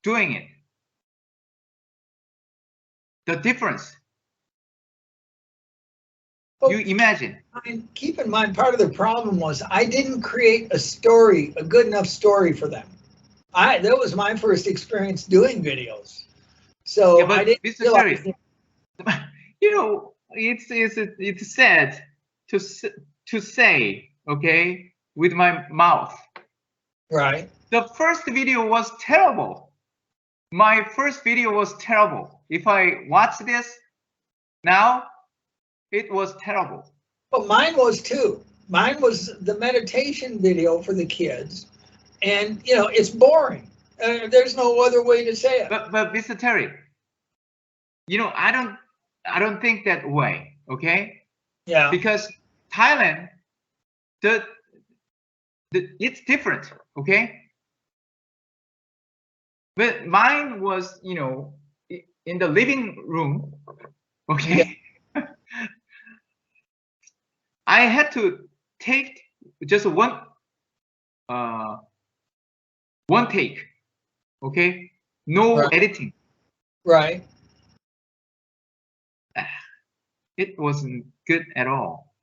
doing it, the difference, you imagine. Keep in mind, part of the problem was I didn't create a good enough story for them. That was my first experience doing videos. So yeah, but I didn't Mr. Terry, you know, it's sad to say, okay, with my mouth. Right. The first video was terrible. My first video was terrible. If I watch this now, it was terrible. Well, mine was too. Mine was the meditation video for the kids, and you know, it's boring. There's no other way to say it. But Mr. Terry, you know, I don't think that way, okay? Yeah. Because Thailand, it's different, okay? But mine was, you know, in the living room, okay? Yeah. I had to take just one take, okay? No right. editing. Right. It wasn't good at all.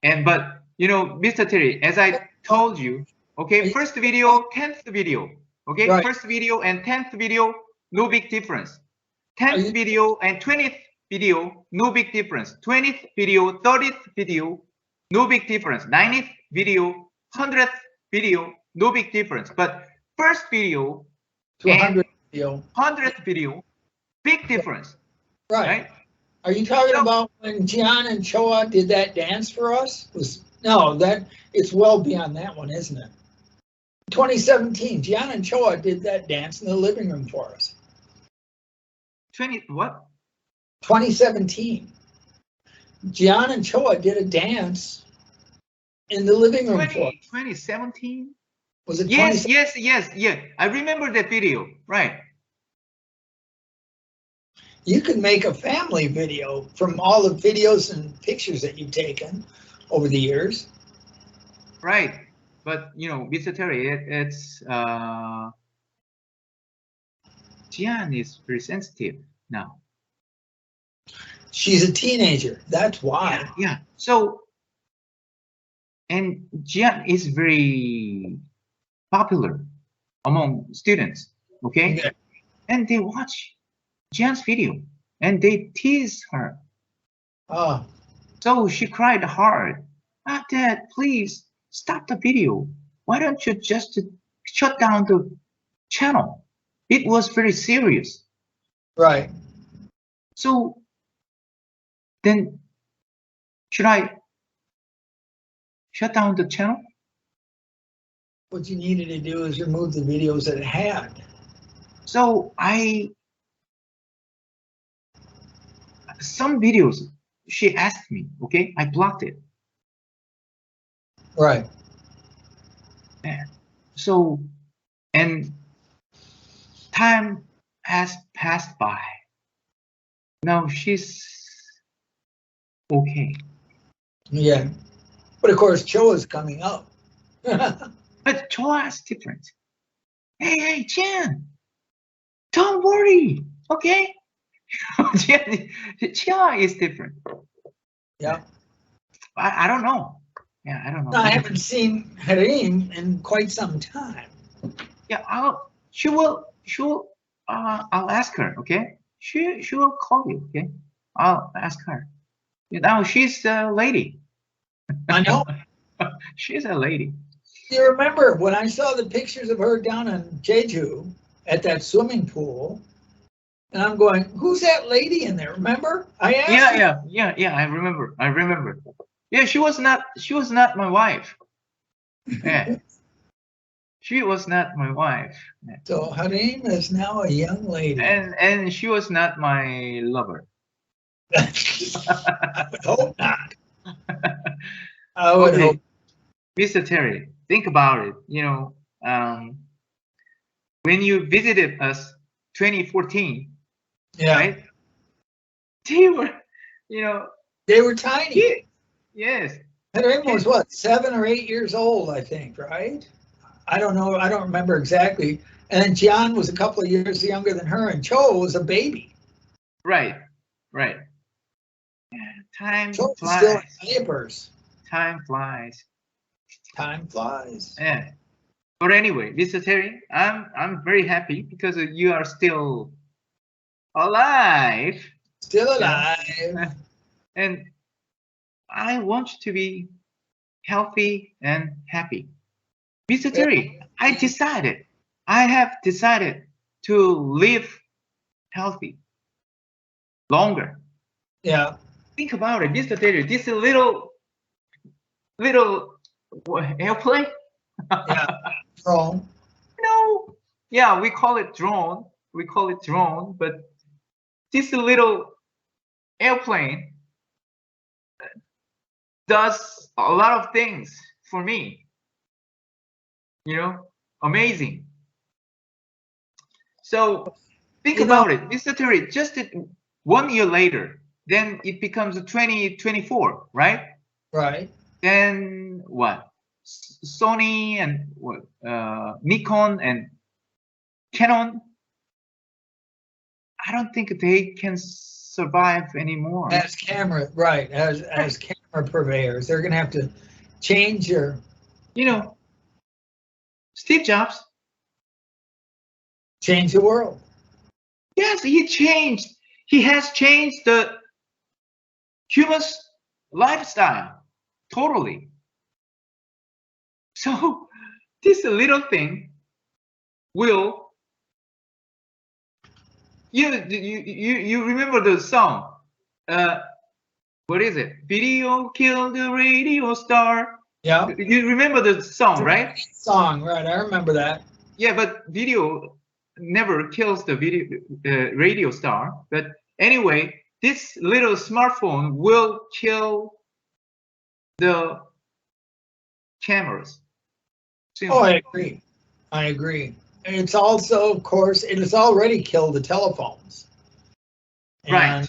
But you know, Mr. Terry, as I told you, okay, first video, 10th video, okay, right. First video and 10th video, no big difference. 10th video and 20th video, no big difference. 20th video, 30th video, no big difference. 90th video, 100th video, no big difference. But first video to 100th video, 100th video, big difference. Right? Are you talking about when Gian and Choa did that dance for us? No, it's well beyond that one, isn't it? 2017, Gian and Choa did that dance in the living room for us. 2017. Gian and Choa did a dance in the living room for us. 2017? Was it? Yes. I remember that video, right? You can make a family video from all the videos and pictures that you've taken, over the years. Right. But, you know, Mr. Terry, it's Jian is very sensitive now. She's a teenager. That's why. Yeah. So, and Jian is very popular among students. Okay. Yeah. And they watch Jian's video and they tease her. Oh, So she cried hard. Ah, Dad, please stop the video. Why don't you just shut down the channel? It was very serious. right. So then should I shut down the channel? What you needed to do is remove the videos that it had. So some videos she asked me, okay, I blocked it. Right. So, and time has passed by. Now she's okay. Yeah. But of course, Cho is coming up. But Choa is different. Hey, Jen, don't worry, okay? Choa is different. Yeah. I don't know. Yeah, I don't know. I haven't seen Harim in quite some time. Yeah, I'll ask her, okay? She will call you, okay? I'll ask her. Now she's a lady. I know. She's a lady. You remember when I saw the pictures of her down in Jeju at that swimming pool, and I'm going, who's that lady in there? Remember? I asked. Yeah. I remember. Yeah, she was not my wife. Yeah. She was not my wife. Yeah. So Harim is now a young lady. And she was not my lover. I would hope not. I would Okay. hope. Mr. Terry, think about it. You know, when you visited us 2014, Yeah. right? They were, you know, They were tiny. yes. Harim was what, 7 or 8 years old, I think, right? I don't know. I don't remember exactly. And then Jian was a couple of years younger than her, and Cho was a baby. Right. Yeah, time Cho was flies. still in diapers. Time flies. Time flies. Yeah. But anyway, Mr. Terry, I'm very happy because you are still alive. Still alive. And I want you to be healthy and happy. Mr. Terry, I have decided to live healthy longer. Yeah. Think about it, Mr. Terry, this little airplane. Yeah. Drone. No. Yeah, we call it drone, but this little airplane does a lot of things for me. You know, amazing. So think about it, Mr. Terry, just 1 year later, then it becomes 2024, right? Right. Then what? Sony and Nikon and Canon. I don't think they can survive anymore. As camera, right? As camera purveyors, they're going to have to change their. You know, Steve Jobs. Change the world. Yes, he changed. He has changed the human's lifestyle totally. So this little thing will. You remember the song? What is it? Video killed the radio star. Yeah. You remember the song, right? Song, right? I remember that. Yeah, but video never kills the radio star. But anyway, this little smartphone will kill the cameras. Oh, I agree. I agree. And it's also, of course, it has already killed the telephones. Right.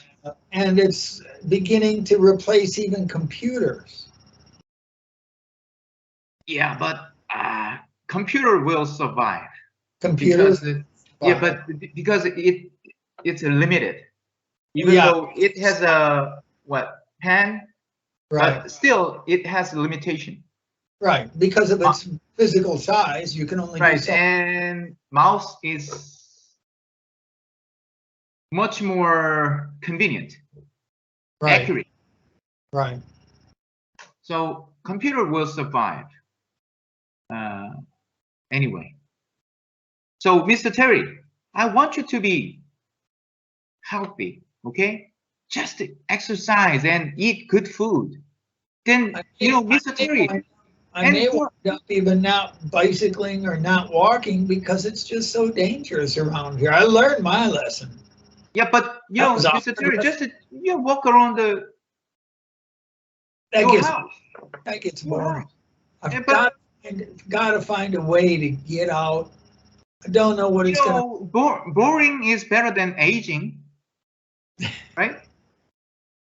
And it's beginning to replace even computers. Yeah, but computer will survive. Computers. Yeah, but because it's limited. Even though it has a pen, right? But still it has a limitation. Right, because of its physical size, you can only do something. And mouse is much more convenient, accurate. Right. So computer will survive. Anyway. So Mr. Terry, I want you to be healthy, okay? Just exercise and eat good food. Then, Mr. Terry. I may end up even not bicycling or not walking because it's just so dangerous around here. I learned my lesson. Yeah, but Mr. Terry, just walk around your house. That gets boring. I've got to find a way to get out. I don't know what it's going to. Boring is better than aging, right?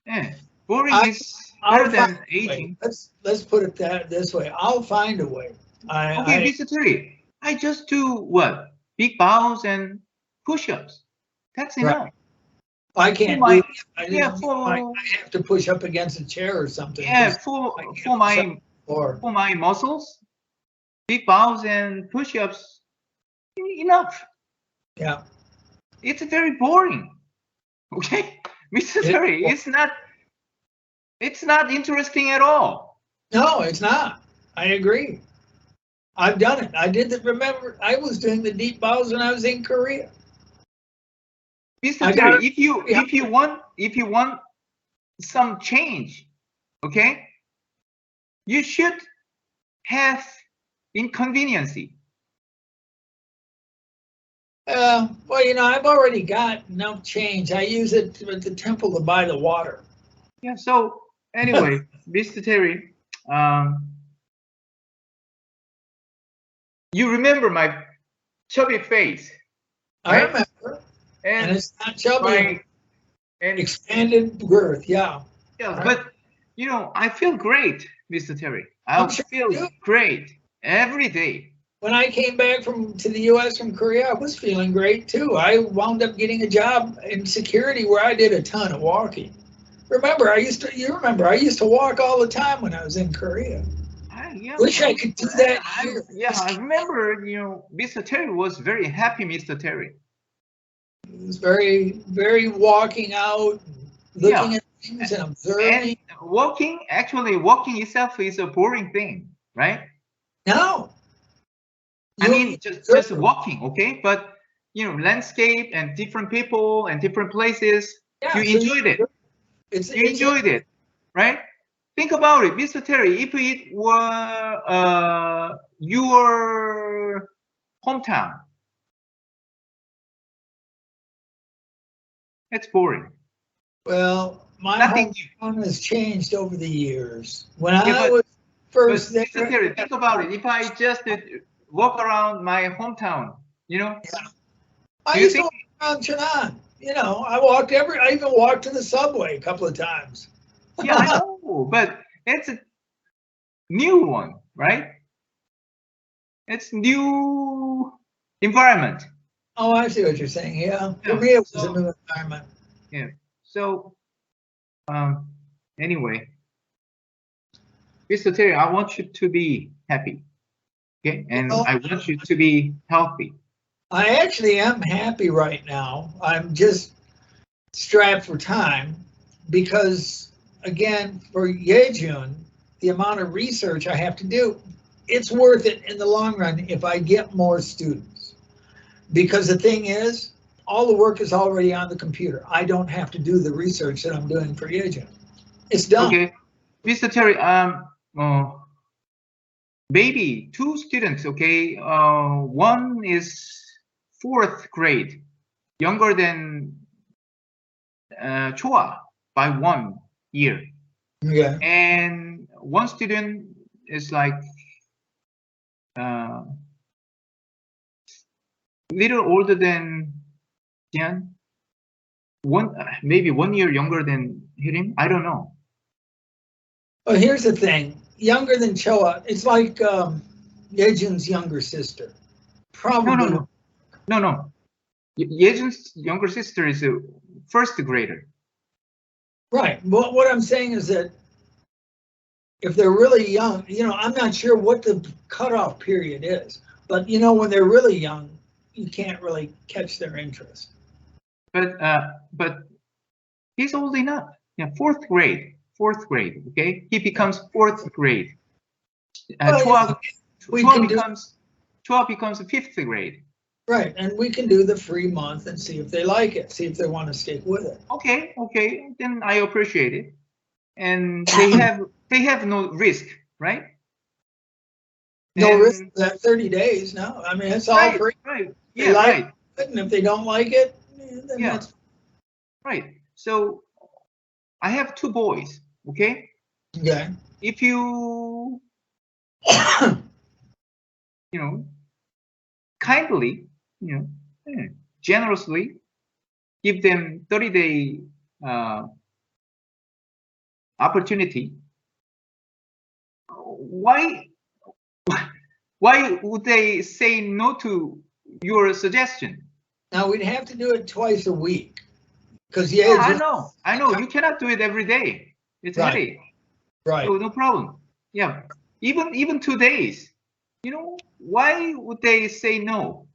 Yeah, boring is better than aging. Let's put it this way. I'll find a way. Okay, Mr. Terry, I just do what? Big bows and push-ups. That's enough. I can't do it. I have to push up against a chair or something. Yeah, for my muscles, big bows and push-ups, enough. Yeah. It's very boring. Okay, Mr. Terry, it's not interesting at all. No, it's not. I agree. I've done it. I did it. Remember, I was doing the deep bows when I was in Korea. Mr. Terry, if you want some change, okay, you should have inconveniency. Well, I've already got enough change. I use it at the temple to buy the water. Yeah. So anyway, Mr. Terry, you remember my chubby face? Right? I remember. And it's not chubby. And expanded girth. Yeah. Yeah, right. But I feel great, Mr. Terry. I feel great every day. When I came back to the U.S. from Korea, I was feeling great too. I wound up getting a job in security where I did a ton of walking. Remember, I used to walk all the time when I was in Korea. Wish I could do that here. I remember, Mr. Terry was very happy, Mr. Terry. It was very, very walking out, looking at things and observing. And walking itself is a boring thing, right? No. I mean, just walking, okay? But, landscape and different people and different places, you enjoyed it. You enjoyed it, right? Think about it, Mr. Terry, if it were your hometown, it's boring. Well, my hometown has changed over the years. When I was first there, Mr. Terry, think about it. If I just walk around my hometown, I used to walk around Cheonan. I even walked to the subway a couple of times. Yeah, I know, but it's a new one, right? It's new environment. Oh, I see what you're saying. Yeah, for me it was a new environment. Yeah. So, anyway, Mr. Terry, I want you to be happy, okay? And I want you to be healthy. I actually am happy right now. I'm just strapped for time because, again, for Yejun, the amount of research I have to do, it's worth it in the long run if I get more students. Because the thing is, all the work is already on the computer. I don't have to do the research that I'm doing for Yejun. It's done. Okay, Mr. Terry, maybe 2 students, okay? One is 4th grade, younger than Choa by 1 year. Yeah. And one student is like little older than Jian. Maybe 1 year younger than him. I don't know. Well, here's the thing. younger than Choa. It's like Yejun's younger sister. Probably. No. Yejun's younger sister is a first grader. Right. Well, what I'm saying is that if they're really young, I'm not sure what the cutoff period is, but when they're really young, you can't really catch their interest. But he's old enough. Yeah, fourth grade. Okay, he becomes fourth grade. 12 becomes fifth grade. Right, and we can do the free month and see if they like it, see if they want to stick with it. Okay, then I appreciate it. And they have no risk, right? No risk that 30 days, no. I mean, it's all free. Right. Yeah, right. And if they don't like it, then that's right. So I have two boys, okay? Okay. If you kindly, generously give them 30-day opportunity, why would they say no to your suggestion? Now we'd have to do it twice a week, because I know you cannot do it every day. It's headache. Right. So no problem. Yeah, even 2 days. Why would they say no?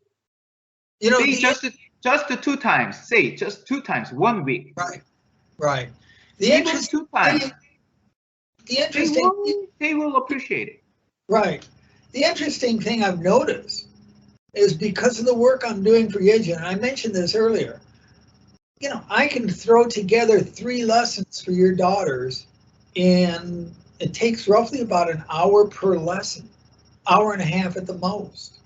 Say just 2 times. Say just 2 times 1 week. Right. Even 2 times. They will appreciate it. Right. The interesting thing I've noticed is because of the work I'm doing for Yejun, I mentioned this earlier, I can throw together 3 lessons for your daughters, and it takes roughly about an hour per lesson, hour and a half at the most.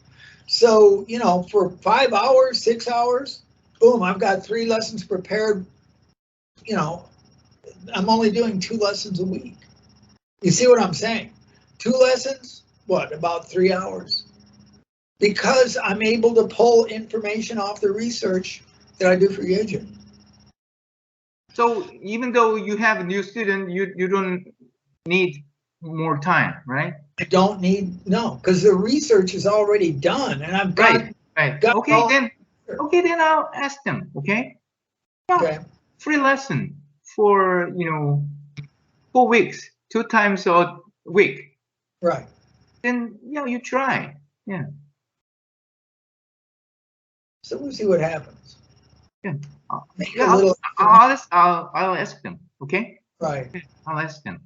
So, for 5 hours, 6 hours, boom, I've got 3 lessons prepared. I'm only doing 2 lessons a week. You see what I'm saying? 2 lessons, about 3 hours? Because I'm able to pull information off the research that I do for Yejun. So even though you have a new student, you don't need more time, right? I don't need, no, because the research is already done, and I've got. Right. Okay, then I'll ask them. Okay. Yeah, okay. Free lesson for 4 weeks, 2 times a week. Right. Then you try. Yeah. So we'll see what happens. Yeah. I'll ask them. Okay. Right. I'll ask them.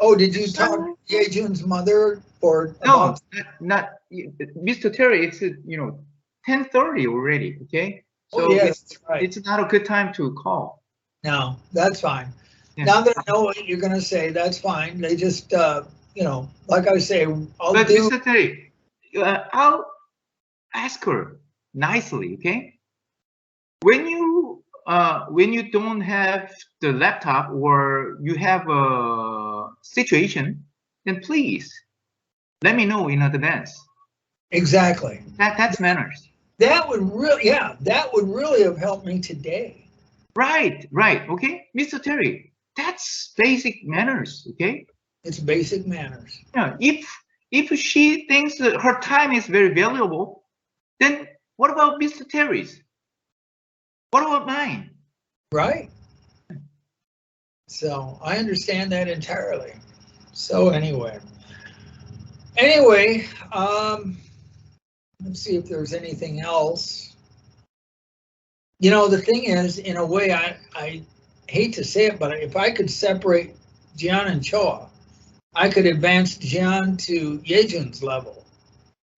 Oh, did you talk to Yejun's mother or? No, not Mr. Terry. It's 10:30 already. Okay. So it's not a good time to call. No, that's fine. Yeah. Now that I know what you're gonna say, that's fine. They just, like I say, But Mr. Terry, I'll ask her nicely. Okay. When you don't have the laptop or you have a situation, then please let me know in advance. Exactly. That's manners. That would really have helped me today. Right. Okay, Mr. Terry, that's basic manners. Okay. It's basic manners. Yeah. If she thinks that her time is very valuable, then what about Mr. Terry's? What about mine? Right. So I understand that entirely. So anyway, let's see if there's anything else. The thing is, in a way, I hate to say it, but if I could separate Jian and Choa, I could advance Jian to Yejun's level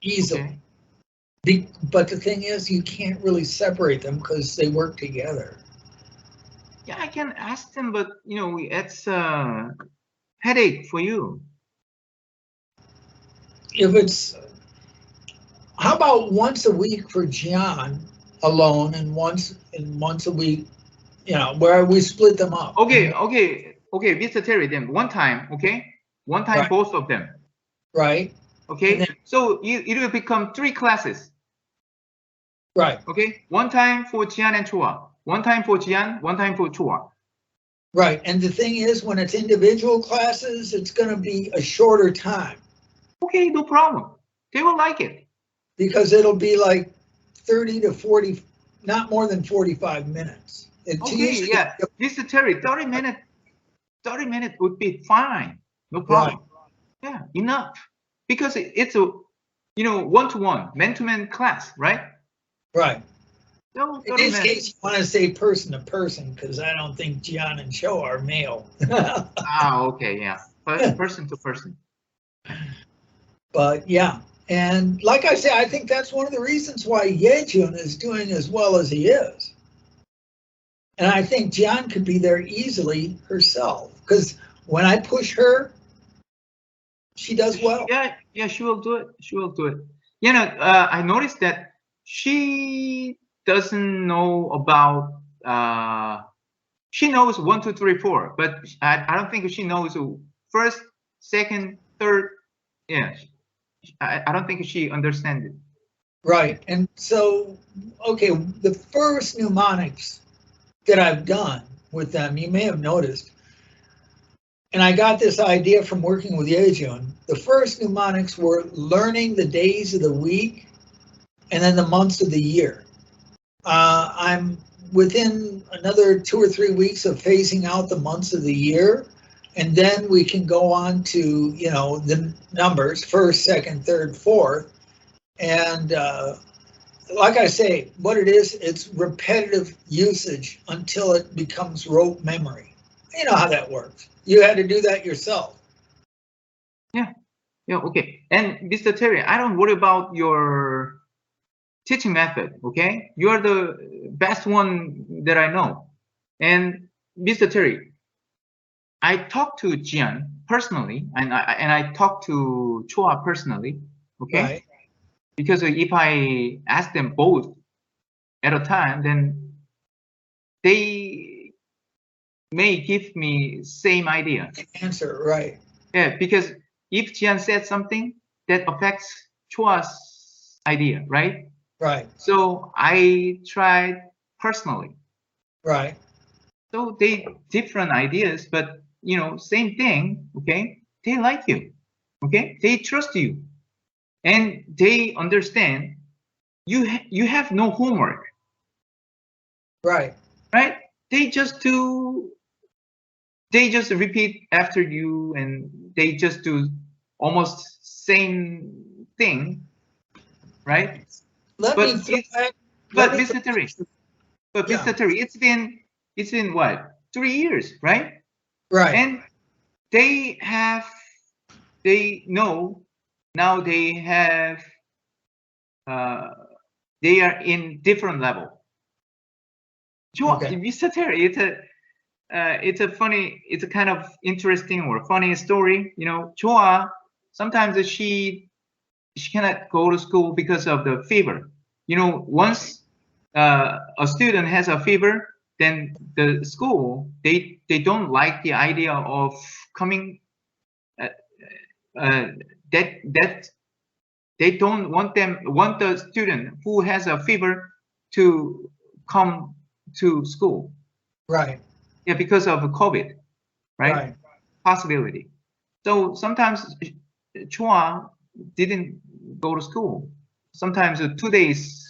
easily. Okay. But the thing is, you can't really separate them because they work together. Yeah, I can ask them, but it's a headache for you. How about once a week for Jian alone, and once a week, where we split them up. Okay, Mr. Terry, then one time, okay? One time, right. Both of them. Right. Okay, then, so it will become 3 classes. Right. Okay, one time for Jian and Choa. One time for Jian, one time for Choa. Right, and the thing is, when it's individual classes, it's going to be a shorter time. Okay, no problem. They will like it. Because it'll be like 30 to 40, not more than 45 minutes. Okay, yeah, Mr. Terry, 30 minutes would be fine. No problem. Right. Yeah, enough. Because it's a, you know, one-to-one, man-to-man class, right? Right. So in this case, you want to say person to person, because I don't think Gian and Cho are male. Okay, yeah, person to person. But yeah, and like I say, I think that's one of the reasons why Yejun is doing as well as he is. And I think Gian could be there easily herself, because when I push her, she does well. Yeah, she will do it. She will do it. You know, I noticed that she doesn't know about. She knows 1, 2, 3, 4, but I don't think she knows first, second, third. Yeah, I don't think she understands it. Right, and so okay, the first mnemonics that I've done with them, you may have noticed, and I got this idea from working with Yejun. The first mnemonics were learning the days of the week and then the months of the year. I'm within another 2 or 3 weeks of phasing out the months of the year, and then we can go on to, you know, the numbers, first, second, third, fourth. And like I say, what it is, it's repetitive usage until it becomes rote memory. You know how that works. You had to do that yourself. Yeah, okay. And Mr. Terry, I don't worry about your teaching method, okay? You're the best one that I know. And Mr. Terry, I talked to Gian personally, and I talked to Choa personally, okay? Right. Because if I ask them both at a time, then they may give me same idea. Answer, right. Yeah, because if Gian said something that affects Choa's idea, right? Right. So I tried personally. Right. So they different ideas, but you know, same thing, okay? They like you, okay? They trust you, and they understand you have no homework. Right. Right? They just repeat after you, and they just do almost same thing, right? But Mr. Terry, Mr. Terry, it's been what, 3 years, right? Right. And they know now they are in different level. Okay. Mr. Terry, it's a kind of interesting or funny story. You know, Choa, sometimes she cannot go to school because of the fever. You know, once a student has a fever, then the school they don't like the idea of coming. That they don't want the student who has a fever to come to school. Right. Yeah, because of COVID, right? Possibility. So sometimes Choa didn't go to school. Sometimes 2 days.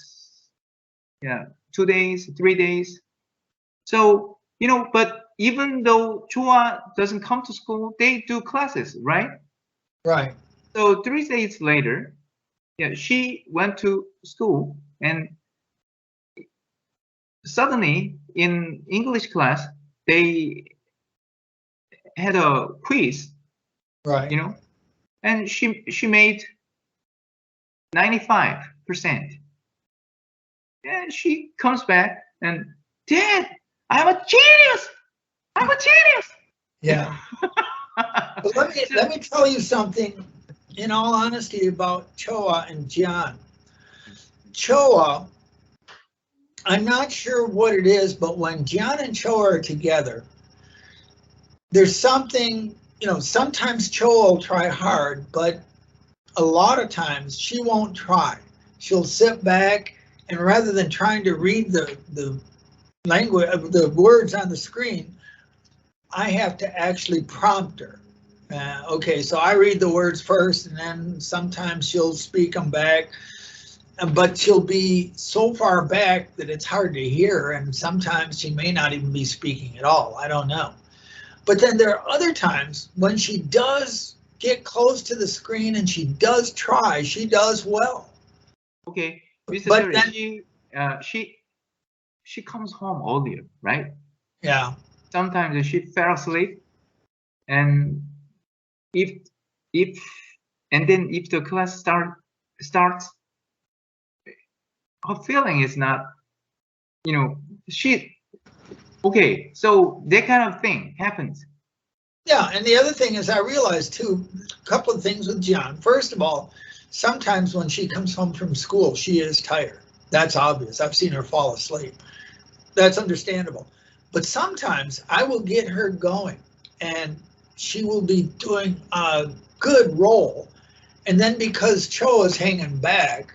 Yeah, 2 days, 3 days. So, you know, but even though Choa doesn't come to school, they do classes, right? Right. So 3 days later, yeah, she went to school, and suddenly in English class, they had a quiz, right? You know, and she made 95%. And she comes back and, Dad, I'm a genius. I'm a genius. Yeah. But let me tell you something, in all honesty, about Choa and Gian. Choa, I'm not sure what it is, but when Gian and Choa are together, there's something, you know, sometimes Choa will try hard, but a lot of times she won't try. She'll sit back, and rather than trying to read the language, the words on the screen, I have to actually prompt her. Okay, so I read the words first, and then sometimes she'll speak them back, but she'll be so far back that it's hard to hear, and sometimes she may not even be speaking at all. I don't know. But then there are other times when she does get close to the screen and she does try, she does well. Okay, Mr. But Terry, then, she comes home earlier, right? yeah. Sometimes she fell asleep, and if the class starts, her feeling is not, okay, so that kind of thing happens. Yeah, and the other thing is I realized too, a couple of things with John. First of all, sometimes when she comes home from school, she is tired. That's obvious. I've seen her fall asleep. That's understandable. But sometimes I will get her going and she will be doing a good role. And then because Cho is hanging back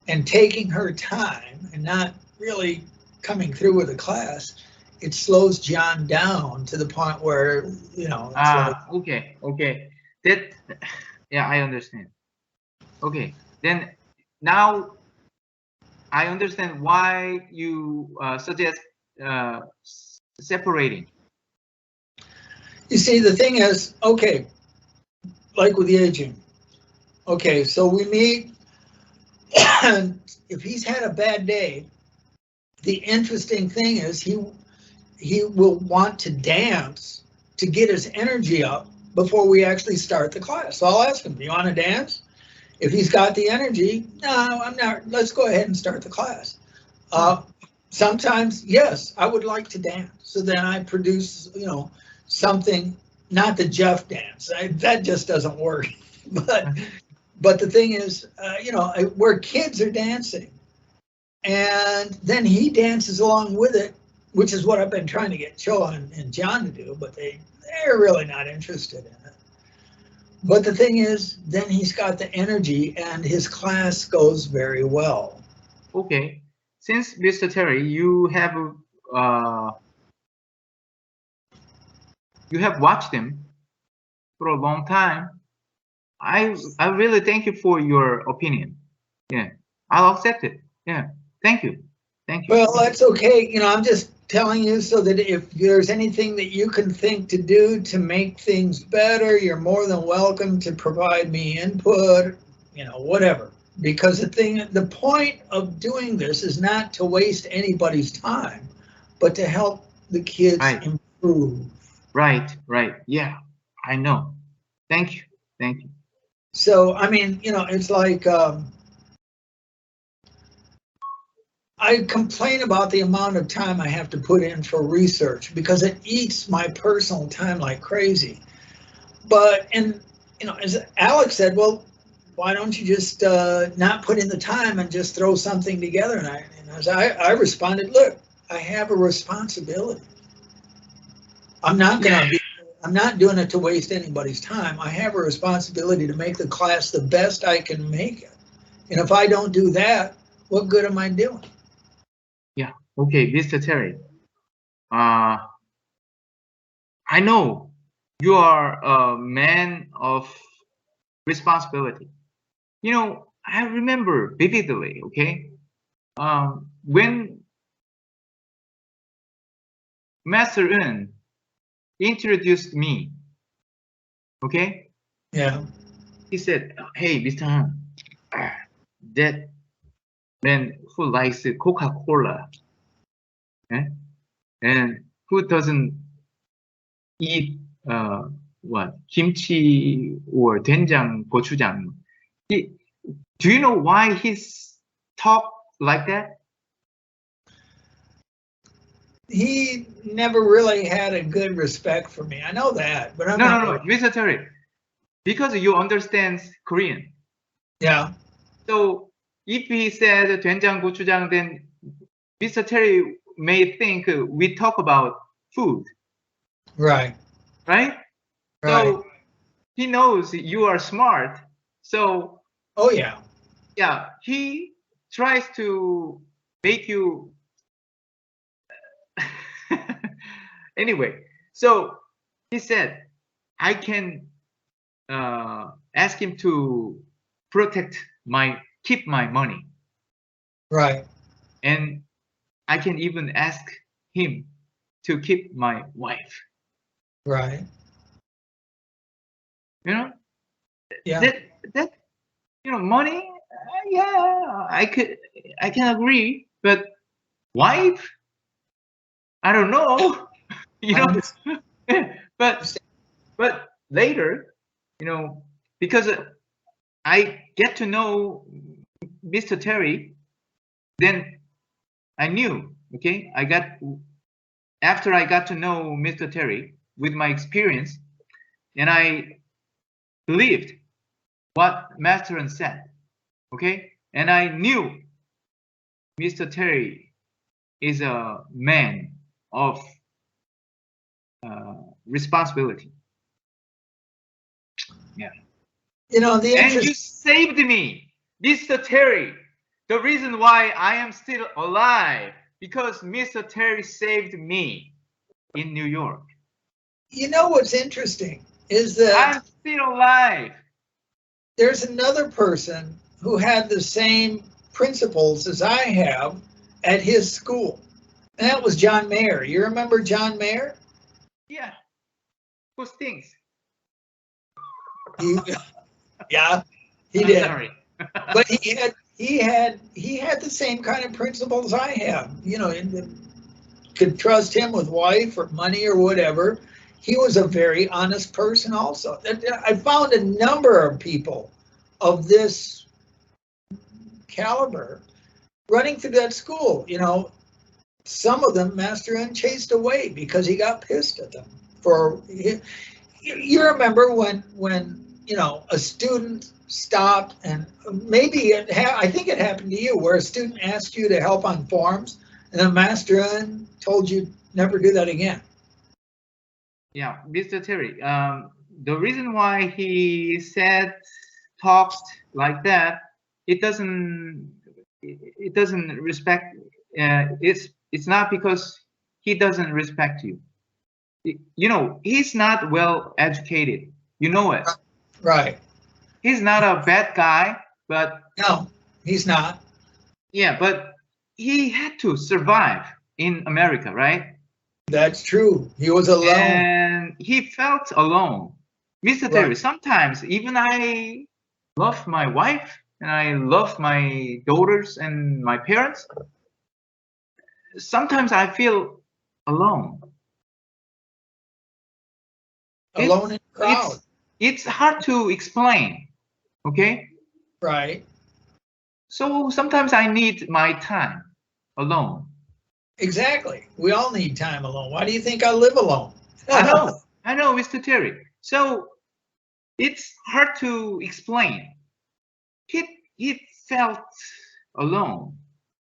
and taking her time and not really coming through with the class, it slows John down to the point where, it's like, okay. Yeah, I understand. Okay, then now I understand why you suggest separating. you see, the thing is, okay, like with the aging, okay, so we meet, and if he's had a bad day, the interesting thing is he will want to dance to get his energy up before we actually start the class. So I'll ask him, do you want to dance? If he's got the energy, no, I'm not, let's go ahead and start the class. Sometimes, yes, I would like to dance. So then I produce, something, not the Jeff dance. That just doesn't work. But the thing is, where kids are dancing, and then he dances along with it, which is what I've been trying to get Cho and John to do, but they're really not interested in it. But the thing is, then he's got the energy and his class goes very well. Okay, since Mr. Terry, you have watched him for a long time. I really thank you for your opinion. Yeah, I'll accept it. Yeah, thank you. Well, that's okay. I'm just telling you so that if there's anything that you can think to do to make things better, you're more than welcome to provide me input, whatever. Because the point of doing this is not to waste anybody's time, but to help the kids improve. Right. Yeah, I know. Thank you. So, I mean, it's like, I complain about the amount of time I have to put in for research because it eats my personal time like crazy. But, as Alex said, well, why don't you just not put in the time and just throw something together? And as I responded, look, I have a responsibility. I'm not doing it to waste anybody's time. I have a responsibility to make the class the best I can make it. And if I don't do that, what good am I doing? Yeah, okay, Mr. Terry. I know you are a man of responsibility. I remember vividly, okay? When Master Un introduced me, okay? Yeah. He said, hey, Mr. Han, that man who likes Coca-Cola, and who doesn't eat kimchi or 된장, 고추장. Do you know why he's talk like that? He never really had a good respect for me. I know that, but No, Mr. Terry, because you understand Korean. Yeah. So if he said 된장, 고추장, then Mr. Terry may think we talk about food. Right. So he knows you are smart. So. Oh yeah. Yeah, he tries to make you. Anyway, So he said, I can ask him to keep my money. Right. And I can even ask him to keep my wife. Right. You know? Yeah. That you know, money, yeah, I can agree, but wife, I don't know. You know, but later, you know, because I get to know Mr. Terry, then I knew, okay, after I got to know Mr. Terry with my experience, and I believed what Master said, okay, and I knew Mr. Terry is a man of responsibility. Yeah. You know, the and you saved me, Mr. Terry. The reason why I am still alive, because Mr. Terry saved me in New York. You know what's interesting is that I'm still alive. There's another person who had the same principles as I have at his school. And that was John Mayer. You remember John Mayer? Yeah. Who stinks? Yeah, he did. Sorry. But he had the same kind of principles I have. You know, could trust him with wife or money or whatever. He was a very honest person also. I found a number of people of this caliber running through that school. You know, some of them Master N chased away because he got pissed at them. You remember when you know, a student stopped, and maybe I think it happened to you, where a student asked you to help on forms, and then Master N told you never do that again. Yeah, Mr. Terry, the reason why he talked like that, it doesn't respect. It's not because he doesn't respect you. You know, he's not well educated. You know it. Right. He's not a bad guy, but no, he's not. Yeah, but he had to survive in America, right? That's true. He was alone. And he felt alone. Mr. Terry, Right. Sometimes even I love my wife and I love my daughters and my parents. Sometimes I feel alone. Alone in the crowd. It's hard to explain, okay? Right. So sometimes I need my time alone. Exactly. We all need time alone. Why do you think I live alone? I know, Mr. Terry. So it's hard to explain. He felt alone.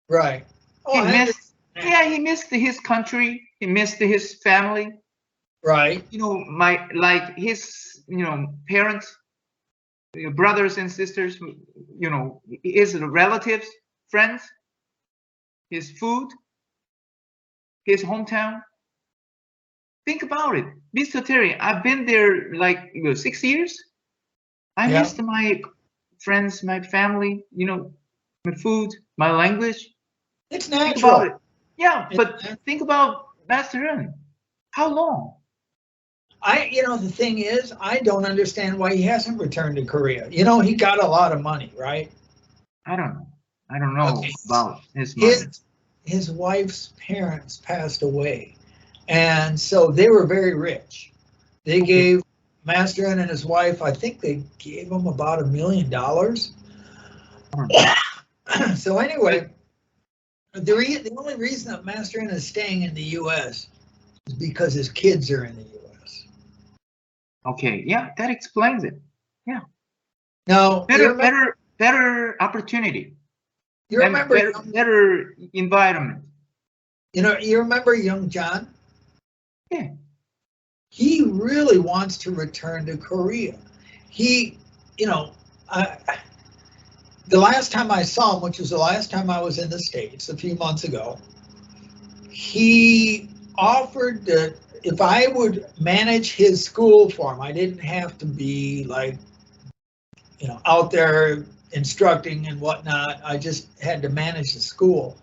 Right. Oh, he missed his country. He missed his family. Right. You know, his, you know, parents, brothers and sisters, you know, his relatives, friends, his food, his hometown. Think about it, Mr. Terry. I've been there like 6 years. I missed my friends, my family, you know, my food, my language. It's natural. Think about it. Yeah, but think about Master N. How long? You know, the thing is, I don't understand why he hasn't returned to Korea. You know, he got a lot of money, right? I don't know about his money. His wife's parents passed away, and so they were very rich. They gave Master N and his wife, I think they gave him about $1 million. So anyway, the only reason that Master N is staying in the U.S. is because his kids are in the U.S. Okay, yeah, that explains it. Yeah. Now, better opportunity. You remember better environment. You know, you remember young John? Yeah. He really wants to return to Korea. He, you know, the last time I saw him, which was the last time I was in the States a few months ago, he offered to if I would manage his school for him, I didn't have to be like, you know, out there instructing and whatnot. I just had to manage the school.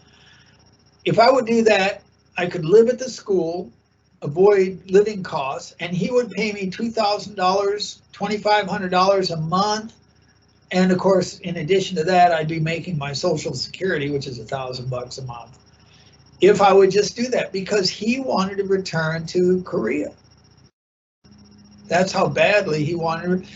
If I would do that, I could live at the school, avoid living costs, and he would pay me $2,000, $2,500 a month. And of course, in addition to that, I'd be making my Social Security, which is $1,000 a month, if I would just do that, because he wanted to return to Korea. That's how badly he wanted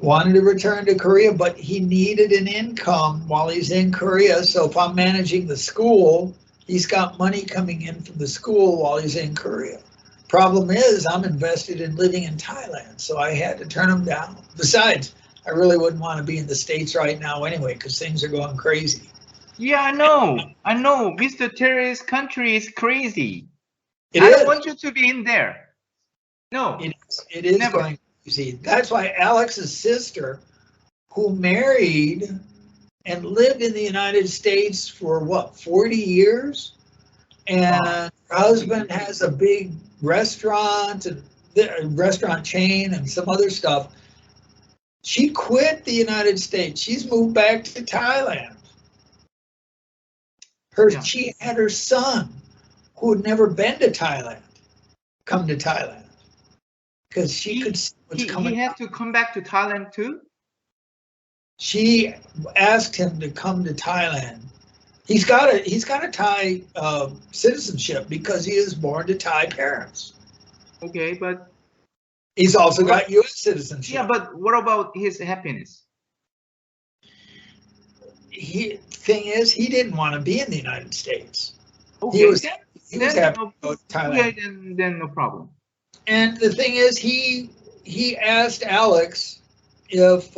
to return to Korea, but he needed an income while he's in Korea. So if I'm managing the school, he's got money coming in from the school while he's in Korea. Problem is, I'm invested in living in Thailand, so I had to turn him down. Besides, I really wouldn't want to be in the States right now anyway, because things are going crazy. Yeah, I know. Mr. Terry's country is crazy. I don't want you to be in there. No, it is never. going crazy. That's why Alex's sister, who married and lived in the United States for what, 40 years? And her husband has a big restaurant and a restaurant chain and some other stuff. She quit the United States. She's moved back to Thailand. She had her son, who had never been to Thailand, come to Thailand because she could see what's coming. He had to come back to Thailand too? She asked him to come to Thailand. He's got a Thai citizenship because he is born to Thai parents. Okay, but he's also got U.S. citizenship. Yeah, but what about his happiness? Thing is, he didn't want to be in the United States. Okay, he was happy to go to Thailand. Yeah, then no problem. And the thing is, he asked Alex if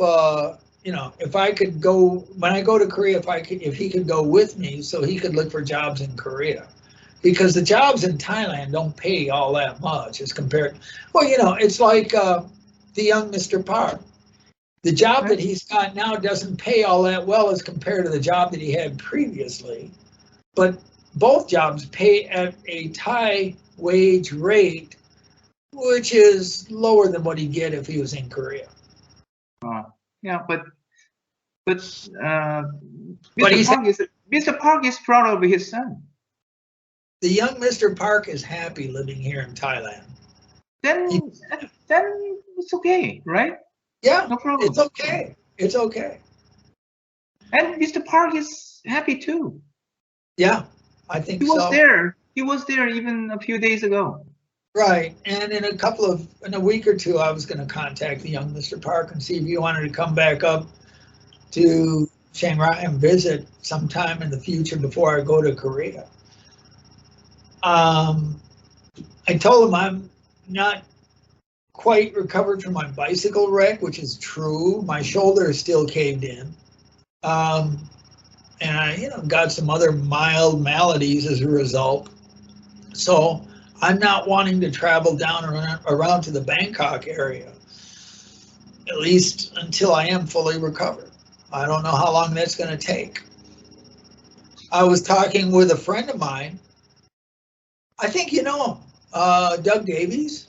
you know, if I could go when I go to Korea, if he could go with me so he could look for jobs in Korea, because the jobs in Thailand don't pay all that much as compared. Well, you know, it's like the young Mr. Park. The job that he's got now doesn't pay all that well as compared to the job that he had previously, but both jobs pay at a Thai wage rate, which is lower than what he'd get if he was in Korea. Yeah, but Mr. Park is proud of his son. The young Mr. Park is happy living here in Thailand. Then it's okay, right? Yeah, no problem. It's okay. It's okay. And Mr. Park is happy too. Yeah, I think he was there. He was there even a few days ago. Right, and in a week or two, I was going to contact the young Mr. Park and see if he wanted to come back up to Chiang Rai and visit sometime in the future before I go to Korea. I told him I'm not quite recovered from my bicycle wreck, which is true. My shoulder is still caved in, and I, got some other mild maladies as a result. So I'm not wanting to travel down around to the Bangkok area, at least until I am fully recovered. I don't know how long that's going to take. I was talking with a friend of mine. I think you know him, Doug Davies.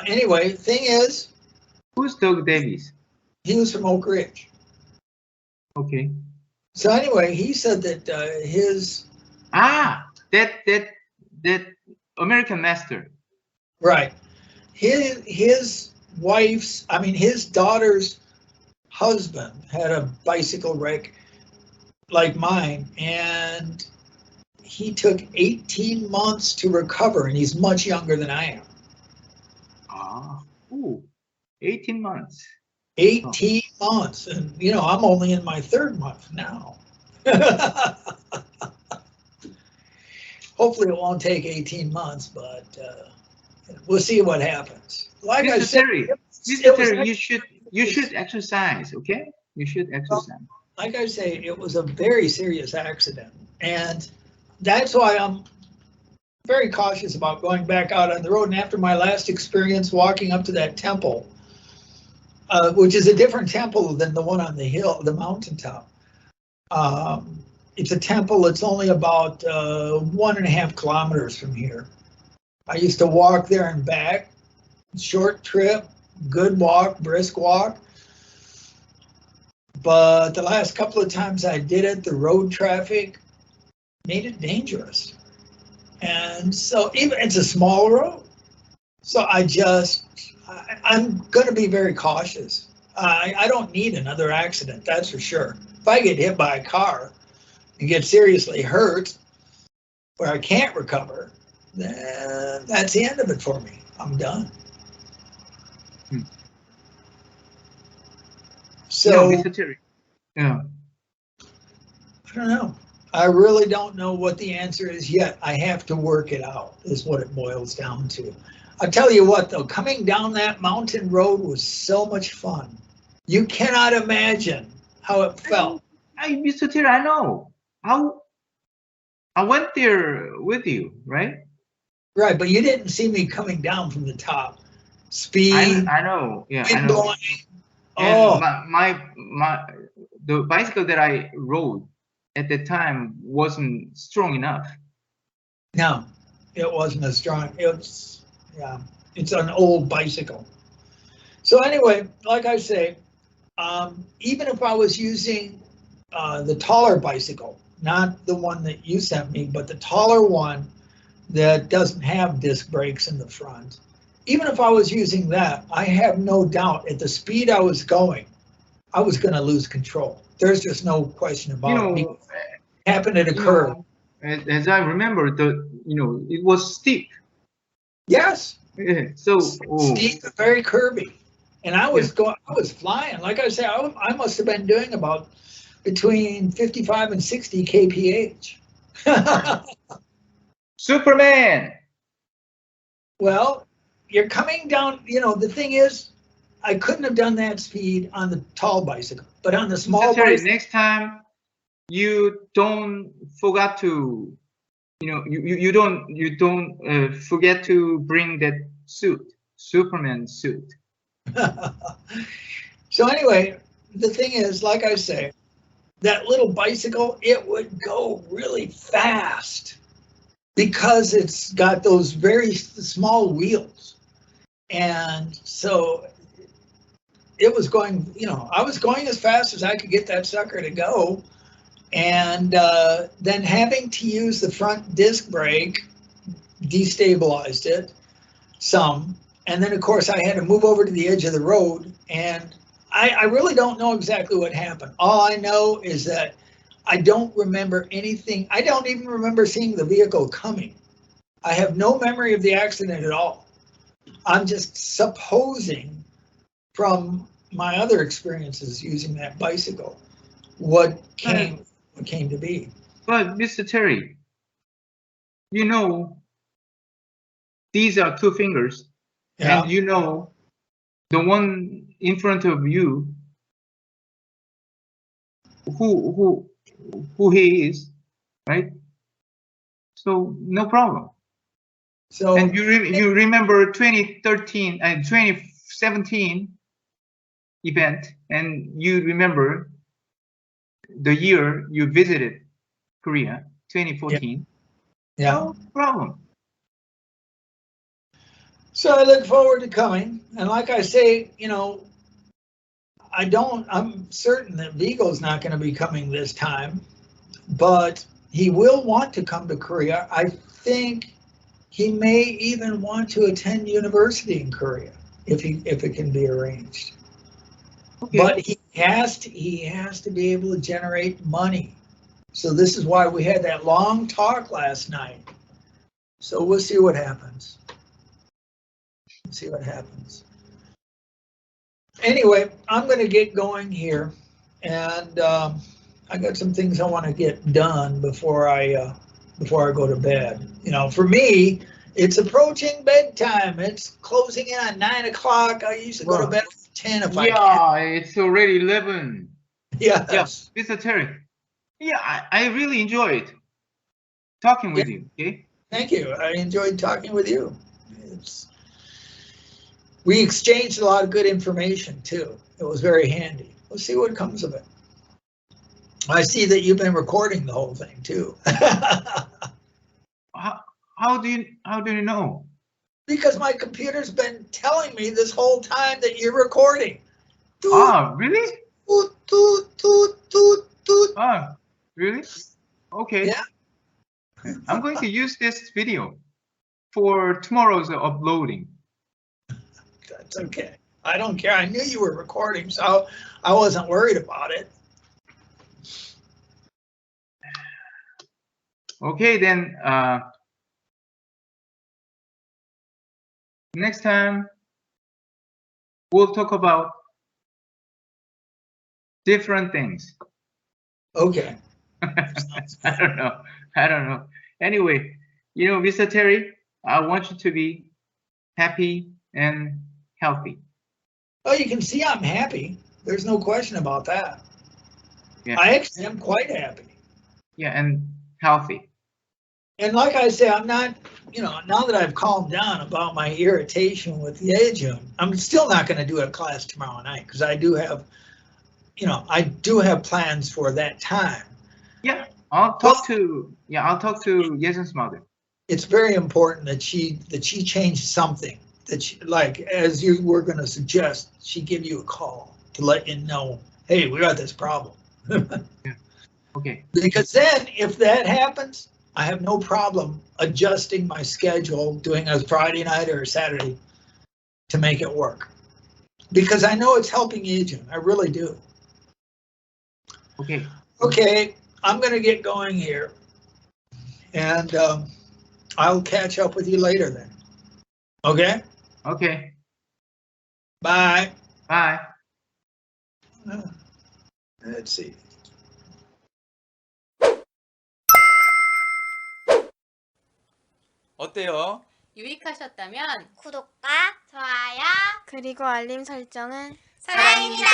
Anyway, thing is, who's Doug Davies? He was from Oak Ridge. Okay. So anyway, he said that that American Master. Right. His daughter's husband had a bicycle wreck like mine, and he took 18 months to recover, and he's much younger than I am. 18 months. 18 months, and I'm only in my third month now. Hopefully it won't take 18 months, but we'll see what happens. Like Mr. I said, Mr. Terry, you should exercise, okay? You should exercise. Like I say, it was a very serious accident, and that's why I'm very cautious about going back out on the road. And after my last experience walking up to that temple, which is a different temple than the one on the hill, the mountaintop. It's a temple. It's only about 1.5 kilometers from here. I used to walk there and back, short trip, good walk, brisk walk. But the last couple of times I did it, the road traffic made it dangerous. And so even it's a small road. So I'm going to be very cautious. I don't need another accident, that's for sure. If I get hit by a car and get seriously hurt where I can't recover, then that's the end of it for me. I'm done. So, Mr. Terry. Yeah. I don't know. I really don't know what the answer is yet. I have to work it out, is what it boils down to. I'll tell you what, though, coming down that mountain road was so much fun. You cannot imagine how it felt. Mr. Terry, I know. I went there with you, right? Right, but you didn't see me coming down from the top. Speed. I know. Yeah, I wind know. blowing. And Oh, the bicycle that I rode at the time wasn't strong enough. no, it wasn't as strong. It's an old bicycle. So anyway, like I say, even if I was using the taller bicycle, not the one that you sent me, but the taller one that doesn't have disc brakes in the front, even if I was using that, I have no doubt at the speed I was going, I was going to lose control. There's just no question about it. It happened at a curve. As I remember, it was steep. Yes. So steep and very curvy. And I was flying. Like I say, I must have been doing about between 55 and 60 kph. Superman. Well, you're coming down, the thing is, I couldn't have done that speed on the tall bicycle, but on the small bicycle. Next time, you don't forget to, you don't forget to bring that suit, Superman suit. So anyway, the thing is, like I say, that little bicycle, it would go really fast because it's got those very small wheels. And so it was going, I was going as fast as I could get that sucker to go. And then having to use the front disc brake destabilized it some. And then, of course, I had to move over to the edge of the road. And I really don't know exactly what happened. All I know is that I don't remember anything. I don't even remember seeing the vehicle coming. I have no memory of the accident at all. I'm just supposing from my other experiences using that bicycle what came to be. But Mr. Terry, these are two fingers, Yeah. and the one in front of you, who he is, right? So no problem. So and you remember 2013 and 2017 event, and you remember the year you visited Korea, 2014. yeah. No problem. So I look forward to coming, and like I say, I'm certain that Vigo's not going to be coming this time, but he will want to come to Korea. I think he may even want to attend university in Korea if it can be arranged. Okay. But he has to be able to generate money. So this is why we had that long talk last night. So we'll see what happens. See what happens. Anyway, I'm going to get going here, and I got some things I want to get done before I go to bed. For me, it's approaching bedtime. It's closing in on 9 o'clock. I usually go to bed at 10 if I can. Yeah, it's already 11. Yes. Yeah, Mr. Terry. Yeah, I really enjoyed talking with you. Okay. Thank you. I enjoyed talking with you. We exchanged a lot of good information too. It was very handy. We'll see what comes of it. I see that you've been recording the whole thing too. How do you know? Because my computer's been telling me this whole time that you're recording. Ah, really? Toot, toot, toot, toot, toot. Ah, really? Okay. Yeah. I'm going to use this video for tomorrow's uploading. That's okay. I don't care. I knew you were recording, so I wasn't worried about it. Okay, then next time we'll talk about different things. Okay. I don't know. Anyway, you know, Mr. Terry, I want you to be happy and healthy. Oh, you can see I'm happy. There's no question about that. Yeah. I actually am quite happy. Yeah, and healthy. And like I say, I'm not, you know, now that I've calmed down about my irritation with Yejun, I'm still not going to do a class tomorrow night because I do have, you know, I do have plans for that time. Yeah, I'll talk to Yejun's mother. It's very important that she change something, that she, like, as you were going to suggest, she give you a call to let you know, hey, we got this problem. Yeah. Okay. Because then if that happens, I have no problem adjusting my schedule, doing a Friday night or a Saturday to make it work. Because I know it's helping Yejun, I really do. Okay. Okay, I'm going to get going here. And I'll catch up with you later then. Okay? Okay. Bye. Bye. Let's see. 어때요? 유익하셨다면 구독과 좋아요 그리고 알림 설정은 사랑입니다.